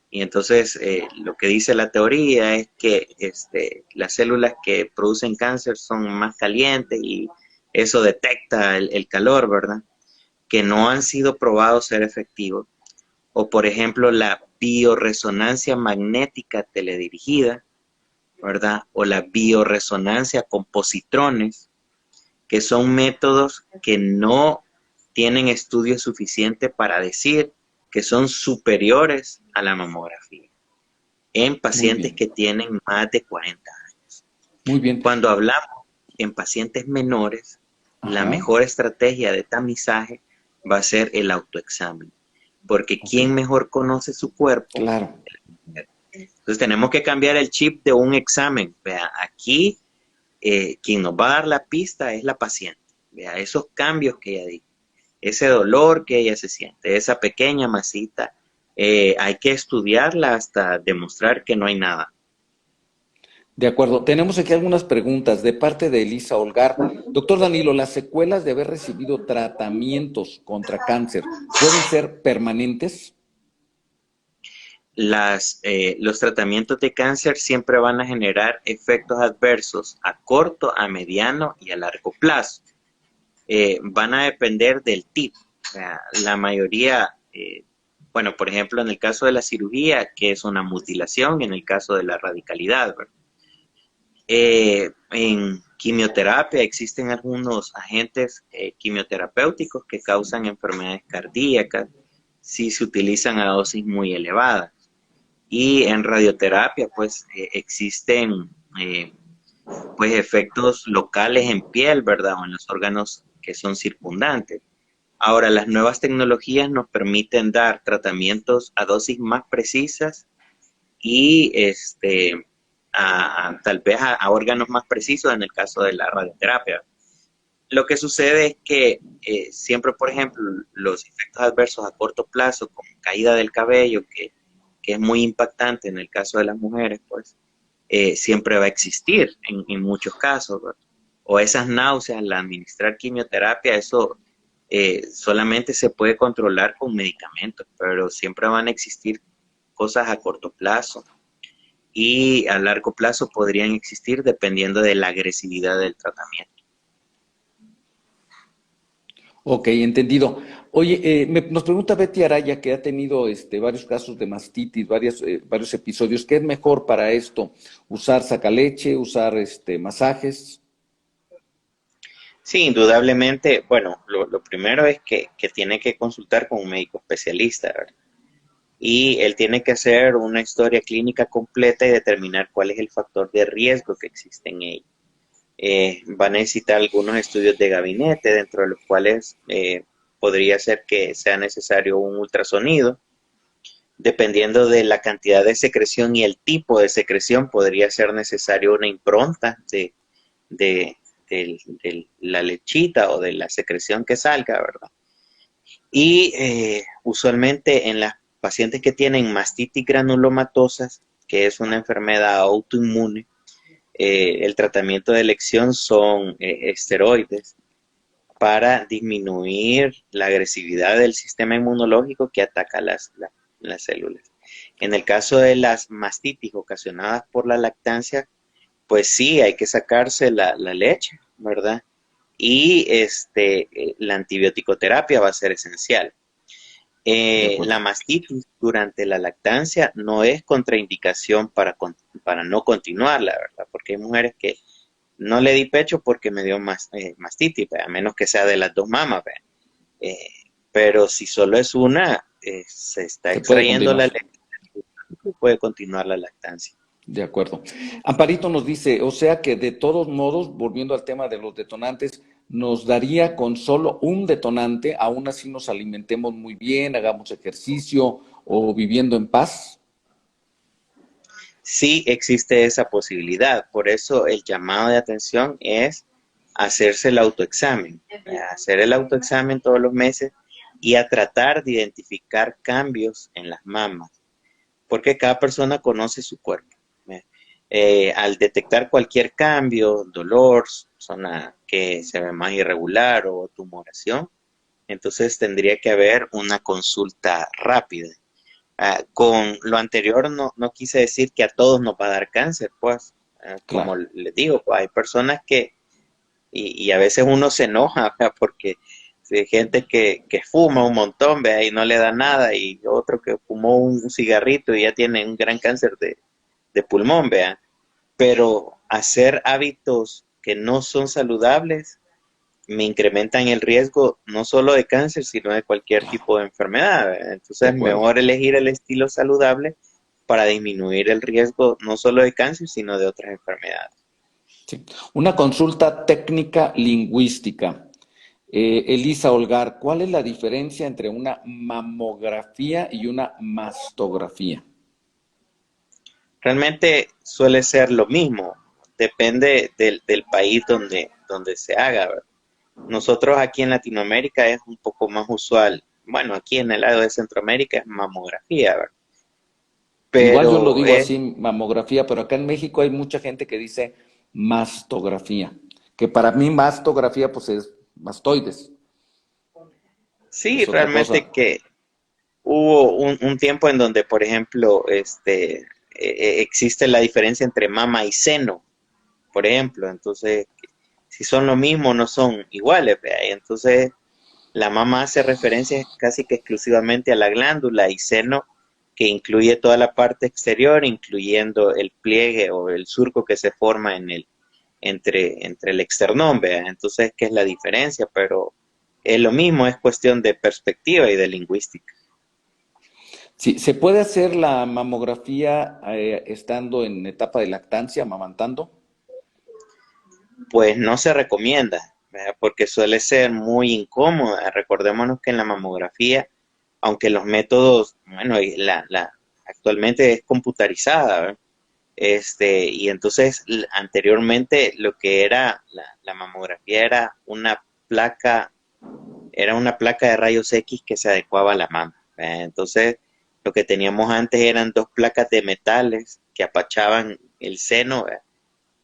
Y entonces lo que dice la teoría es que las células que producen cáncer son más calientes y eso detecta el calor, ¿verdad? Que no han sido probados ser efectivos. O por ejemplo la bioresonancia magnética teledirigida, ¿verdad? O la bioresonancia con positrones, que son métodos que no tienen estudios suficientes para decir que son superiores a la mamografía en pacientes que tienen más de 40 años. Muy bien. Cuando hablamos en pacientes menores, la mejor estrategia de tamizaje va a ser el autoexamen, porque ¿quién mejor conoce su cuerpo? Claro. Entonces tenemos que cambiar el chip de un examen. Vea, aquí quien nos va a dar la pista es la paciente. Vea, esos cambios que ella dijo, ese dolor que ella se siente, esa pequeña masita, hay que estudiarla hasta demostrar que no hay nada. De acuerdo. Tenemos aquí algunas preguntas de parte de Elisa Holgar. Doctor Danilo, ¿las secuelas de haber recibido tratamientos contra cáncer pueden ser permanentes? Los tratamientos de cáncer siempre van a generar efectos adversos a corto, a mediano y a largo plazo. Van a depender del tipo. O sea, la mayoría, bueno, por ejemplo, en el caso de la cirugía, que es una mutilación, en el caso de la radicalidad, ¿verdad? En quimioterapia existen algunos agentes quimioterapéuticos que causan enfermedades cardíacas si se utilizan a dosis muy elevadas. Y en radioterapia, pues, existen pues efectos locales en piel, ¿verdad? O en los órganos que son circundantes. Ahora, las nuevas tecnologías nos permiten dar tratamientos a dosis más precisas y tal vez a órganos más precisos en el caso de la radioterapia. Lo que sucede es que siempre, por ejemplo, los efectos adversos a corto plazo, como caída del cabello, que es muy impactante en el caso de las mujeres, pues siempre va a existir en muchos casos, ¿verdad? O esas náuseas al administrar quimioterapia, eso solamente se puede controlar con medicamentos, pero siempre van a existir cosas a corto plazo y a largo plazo podrían existir dependiendo de la agresividad del tratamiento. Ok, entendido. Oye, nos pregunta Betty Araya, que ha tenido varios casos de mastitis, varios episodios. ¿Qué es mejor para esto? ¿Usar sacaleche, usar masajes? Sí, indudablemente, bueno, lo primero es que tiene que consultar con un médico especialista, ¿verdad? Y él tiene que hacer una historia clínica completa y determinar cuál es el factor de riesgo que existe en ella. Va a necesitar algunos estudios de gabinete, dentro de los cuales podría ser que sea necesario un ultrasonido. Dependiendo de la cantidad de secreción y el tipo de secreción, podría ser necesario una impronta de la lechita o de la secreción que salga, ¿verdad? Y usualmente en las pacientes que tienen mastitis granulomatosas, que es una enfermedad autoinmune, el tratamiento de elección son esteroides para disminuir la agresividad del sistema inmunológico que ataca las células. En el caso de las mastitis ocasionadas por la lactancia, pues sí, hay que sacarse la leche, ¿verdad? Y la antibioticoterapia va a ser esencial. La mastitis durante la lactancia no es contraindicación para no continuarla, ¿verdad? Porque hay mujeres que no le di pecho porque me dio mastitis, a menos que sea de las dos mamas, pero si solo es una, se está extrayendo la leche, puede continuar la lactancia. De acuerdo. Amparito nos dice, o sea que de todos modos, volviendo al tema de los detonantes, nos daría con solo un detonante, aún así nos alimentemos muy bien, hagamos ejercicio o viviendo en paz. Sí existe esa posibilidad, por eso el llamado de atención es hacerse el autoexamen, hacer el autoexamen todos los meses y a tratar de identificar cambios en las mamas, porque cada persona conoce su cuerpo. Al detectar cualquier cambio, dolor, zona que se ve más irregular o tumoración, entonces tendría que haber una consulta rápida. Con lo anterior no quise decir que a todos nos va a dar cáncer, pues, como les digo, pues, hay personas que, y a veces uno se enoja, ¿verdad? Porque hay gente que fuma un montón, ¿verdad? Y no le da nada, y otro que fumó un cigarrito y ya tiene un gran cáncer de pulmón, ¿verdad? Pero hacer hábitos que no son saludables me incrementan el riesgo no solo de cáncer, sino de cualquier tipo de enfermedad, ¿verdad? De Entonces, acuerdo. mejor elegir el estilo saludable para disminuir el riesgo no solo de cáncer, sino de otras enfermedades. Sí. Una consulta técnica lingüística. Elisa Olgar, ¿cuál es la diferencia entre una mamografía y una mastografía? Realmente suele ser lo mismo, depende del país donde se haga, ¿verdad? Nosotros aquí en Latinoamérica es un poco más usual, bueno, aquí en el lado de Centroamérica es mamografía, ¿verdad? Igual yo lo Pero digo es, así, mamografía, pero acá en México hay mucha gente que dice mastografía, que para mí mastografía pues es mastoides, sí, es otra cosa. realmente que hubo un tiempo en donde, por ejemplo, existe la diferencia entre mama y seno, por ejemplo, entonces, si son lo mismo, no son iguales, ¿verdad? Y entonces, la mama hace referencia casi que exclusivamente a la glándula y seno, que incluye toda la parte exterior, incluyendo el pliegue o el surco que se forma entre el externón, ¿verdad? Entonces, ¿qué es la diferencia? Pero es lo mismo, es cuestión de perspectiva y de lingüística. Sí, ¿se puede hacer la mamografía estando en etapa de lactancia, amamantando? Pues no se recomienda, ¿verdad? Porque suele ser muy incómoda. Recordémonos que en la mamografía, aunque los métodos, bueno, actualmente es computarizada, ¿verdad? Y entonces anteriormente lo que era la mamografía placa, era una placa de rayos X que se adecuaba a la mama, ¿verdad? Entonces lo que teníamos antes eran dos placas de metales que apachaban el seno, ¿verdad?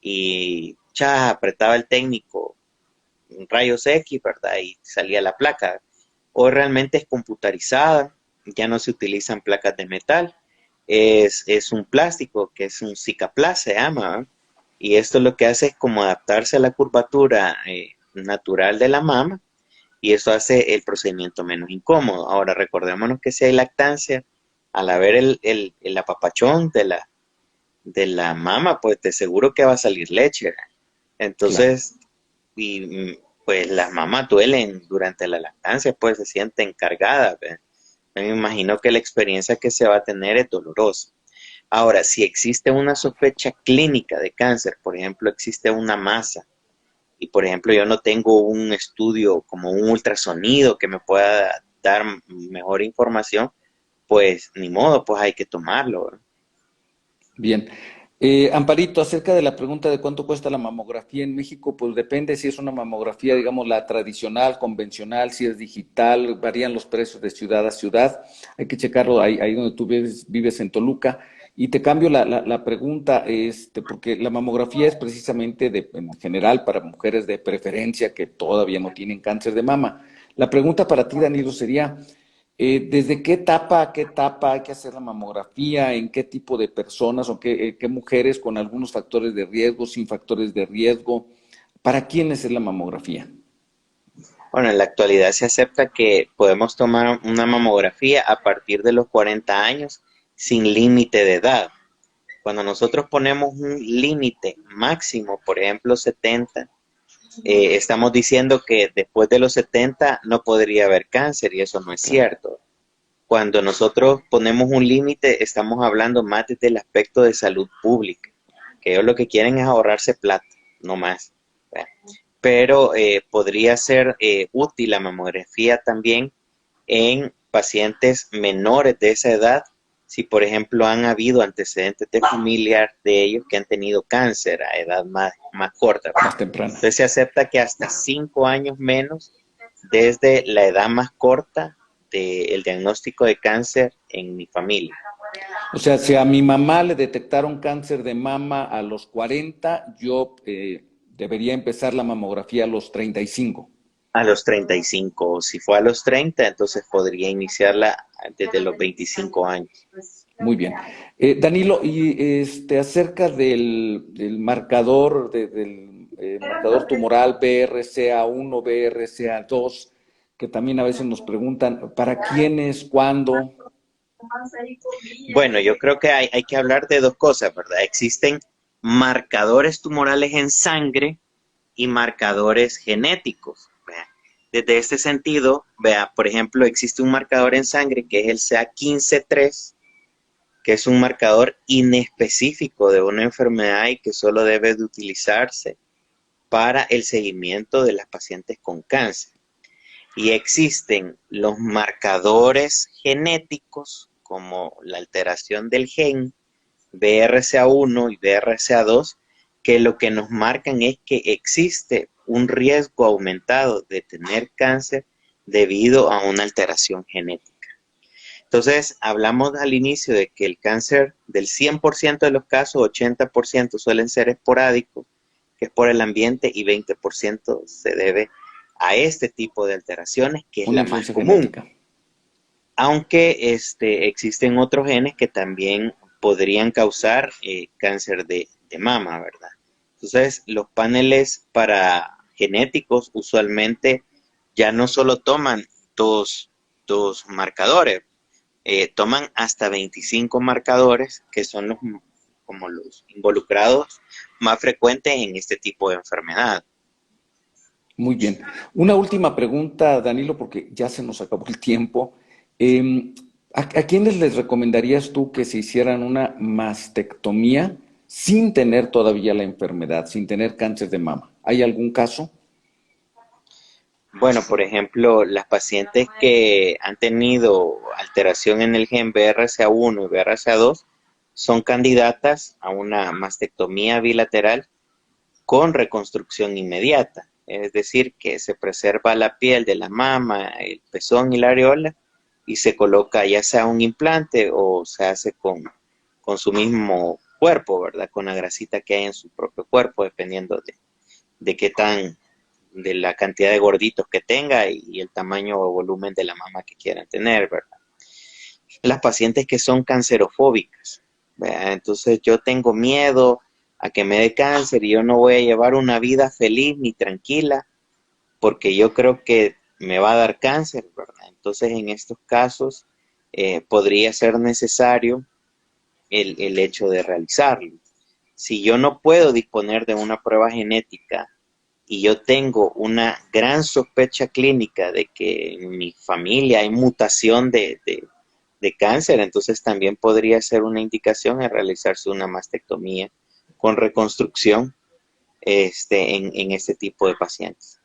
Y apretaba el técnico rayos X, ¿verdad? Y salía la placa. Hoy realmente es computarizada, ya no se utilizan placas de metal, es un plástico que es un Cicaplast, se llama, ¿eh? Y esto lo que hace es como adaptarse a la curvatura natural de la mama y eso hace el procedimiento menos incómodo. Ahora recordémonos que si hay lactancia, al haber el apapachón de la mama, pues te seguro que va a salir leche. Claro. Entonces, pues las mamás duelen durante la lactancia, pues se sienten cargadas, ¿ve? Me imagino que la experiencia que se va a tener es dolorosa. Ahora, si existe una sospecha clínica de cáncer, por ejemplo, existe una masa, y por ejemplo yo no tengo un estudio como un ultrasonido que me pueda dar mejor información, pues ni modo, pues hay que tomarlo, ¿verdad? Bien. Amparito, acerca de la pregunta de cuánto cuesta la mamografía en México, pues depende si es una mamografía, digamos, la tradicional, convencional, si es digital, varían los precios de ciudad a ciudad. Hay que checarlo ahí donde tú vives en Toluca. Y te cambio la pregunta, porque la mamografía es precisamente en general para mujeres de preferencia que todavía no tienen cáncer de mama. La pregunta para ti, Danilo, sería, ¿desde qué etapa a qué etapa hay que hacer la mamografía? ¿En qué tipo de personas o qué mujeres con algunos factores de riesgo, sin factores de riesgo? ¿Para quiénes es la mamografía? Bueno, en la actualidad se acepta que podemos tomar una mamografía a partir de los 40 años sin límite de edad. Cuando nosotros ponemos un límite máximo, por ejemplo 70, estamos diciendo que después de los 70 no podría haber cáncer y eso no es Claro. cierto. Cuando nosotros ponemos un límite, estamos hablando más desde el aspecto de salud pública, que ellos lo que quieren es ahorrarse plata, no más. ¿Verdad? Pero podría ser útil la mamografía también en pacientes menores de esa edad, si por ejemplo han habido antecedentes de familiar de ellos que han tenido cáncer a edad más corta. Más temprana. Entonces se acepta que hasta 5 años menos desde la edad más corta del diagnóstico de cáncer en mi familia. O sea, si a mi mamá le detectaron cáncer de mama a los 40, yo debería empezar la mamografía a los 35. A los 35, si fue a los 30, entonces podría iniciarla desde los 25 años. Muy bien. Danilo, y acerca del marcador, del marcador tumoral BRCA1, BRCA2, que también a veces nos preguntan, ¿para quiénes, cuándo? Bueno, yo creo que hay que hablar de dos cosas, ¿verdad? Existen marcadores tumorales en sangre y marcadores genéticos. desde este sentido, vea, por ejemplo, existe un marcador en sangre que es el CA15-3, que es un marcador inespecífico de una enfermedad y que solo debe de utilizarse para el seguimiento de las pacientes con cáncer. Y existen los marcadores genéticos, como la alteración del gen BRCA1 y BRCA2, que lo que nos marcan es que existe un riesgo aumentado de tener cáncer debido a una alteración genética. Entonces, hablamos al inicio de que el cáncer del 100% de los casos, 80% suelen ser esporádicos, que es por el ambiente, y 20% se debe a este tipo de alteraciones, que es Una la más influencia común. genética. Aunque existen otros genes que también podrían causar cáncer de mama, ¿verdad? Entonces, los paneles para genéticos usualmente ya no solo toman dos marcadores, toman hasta 25 marcadores, que son como los involucrados más frecuentes en este tipo de enfermedad. Muy bien. Una última pregunta, Danilo, porque ya se nos acabó el tiempo. ¿A quiénes les recomendarías tú que se hicieran una mastectomía sin tener todavía la enfermedad, sin tener cáncer de mama? ¿Hay algún caso? Bueno, por ejemplo, las pacientes que han tenido alteración en el gen BRCA1 y BRCA2 son candidatas a una mastectomía bilateral con reconstrucción inmediata. Es decir, que se preserva la piel de la mama, el pezón y la areola y se coloca ya sea un implante o se hace con su mismo cuerpo, ¿verdad? Con la grasita que hay en su propio cuerpo, dependiendo de qué tan, de la cantidad de gorditos que tenga y el tamaño o volumen de la mama que quieran tener, ¿verdad? Las pacientes que son cancerofóbicas, ¿verdad? Entonces yo tengo miedo a que me dé cáncer y yo no voy a llevar una vida feliz ni tranquila porque yo creo que me va a dar cáncer, ¿verdad? Entonces en estos casos podría ser necesario el hecho de realizarlo. Si yo no puedo disponer de una prueba genética y yo tengo una gran sospecha clínica de que en mi familia hay mutación de cáncer, entonces también podría ser una indicación en realizarse una mastectomía con reconstrucción en este tipo de pacientes.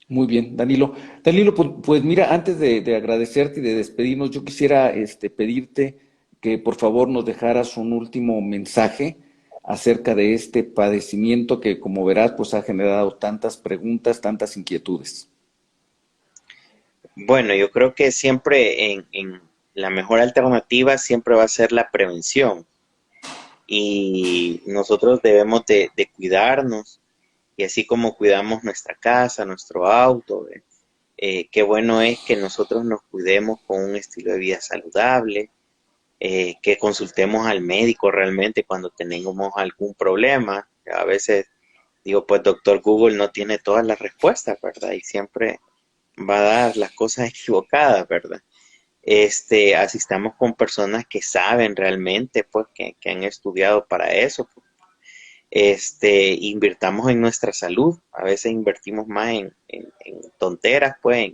Muy bien, Danilo. Danilo, pues mira, antes de agradecerte y de despedirnos, yo quisiera pedirte que por favor nos dejaras un último mensaje acerca de este padecimiento que, como verás, pues ha generado tantas preguntas, tantas inquietudes. Bueno, yo creo que siempre en la mejor alternativa siempre va a ser la prevención y nosotros debemos de cuidarnos y así como cuidamos nuestra casa, nuestro auto, qué bueno es que nosotros nos cuidemos con un estilo de vida saludable, que consultemos al médico realmente cuando tengamos algún problema. A veces digo, pues doctor Google no tiene todas las respuestas, ¿verdad? Y siempre va a dar las cosas equivocadas, ¿verdad? Asistamos con personas que saben realmente, pues, que han estudiado para eso. Invirtamos en nuestra salud. A veces invertimos más en tonteras, pues,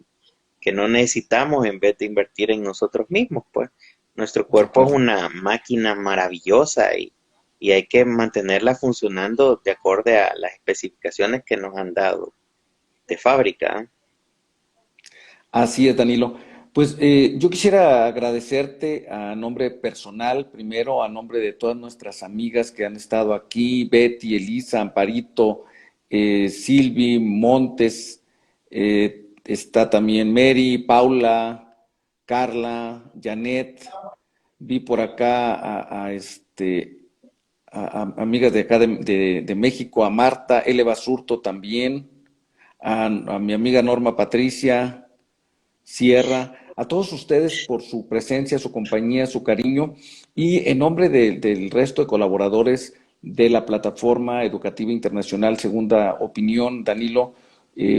que no necesitamos en vez de invertir en nosotros mismos, pues. Nuestro De cuerpo es acuerdo. una máquina maravillosa y hay que mantenerla funcionando de acuerdo a las especificaciones que nos han dado de fábrica, ¿eh? Así es, Danilo. Pues yo quisiera agradecerte a nombre personal, primero a nombre de todas nuestras amigas que han estado aquí, Betty, Elisa, Amparito, Silvi, Montes, está también Mary, Paula, Carla, Janet, vi por acá amigas de acá de México, a Marta, Ele Basurto también, a mi amiga Norma Patricia, Sierra, a todos ustedes por su presencia, su compañía, su cariño y en nombre del resto de colaboradores de la plataforma educativa internacional Segunda Opinión, Danilo,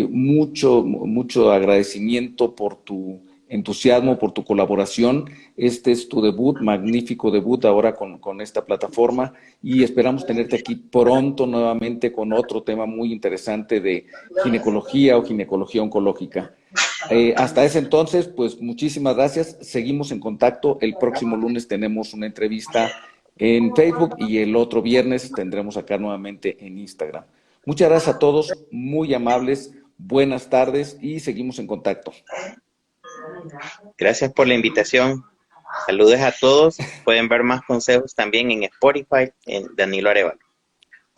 mucho agradecimiento por tu entusiasmo, por tu colaboración. Este es tu debut, magnífico debut ahora con esta plataforma y esperamos tenerte aquí pronto nuevamente con otro tema muy interesante de ginecología o ginecología oncológica. Hasta ese entonces, pues muchísimas gracias. Seguimos en contacto. El próximo lunes tenemos una entrevista en Facebook y el otro viernes tendremos acá nuevamente en Instagram. Muchas gracias a todos, muy amables, buenas tardes y seguimos en contacto. Gracias por la invitación. Saludos a todos. Pueden ver más consejos también en Spotify, en Danilo Arévalo.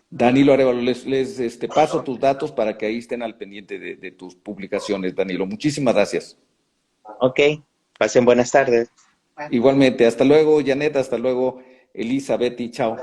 Danilo Arévalo, les paso tus datos para que ahí estén al pendiente de tus publicaciones, Danilo. Muchísimas gracias. Ok, pasen buenas tardes. Igualmente, hasta luego, Janet, hasta luego, Elizabeth, chao.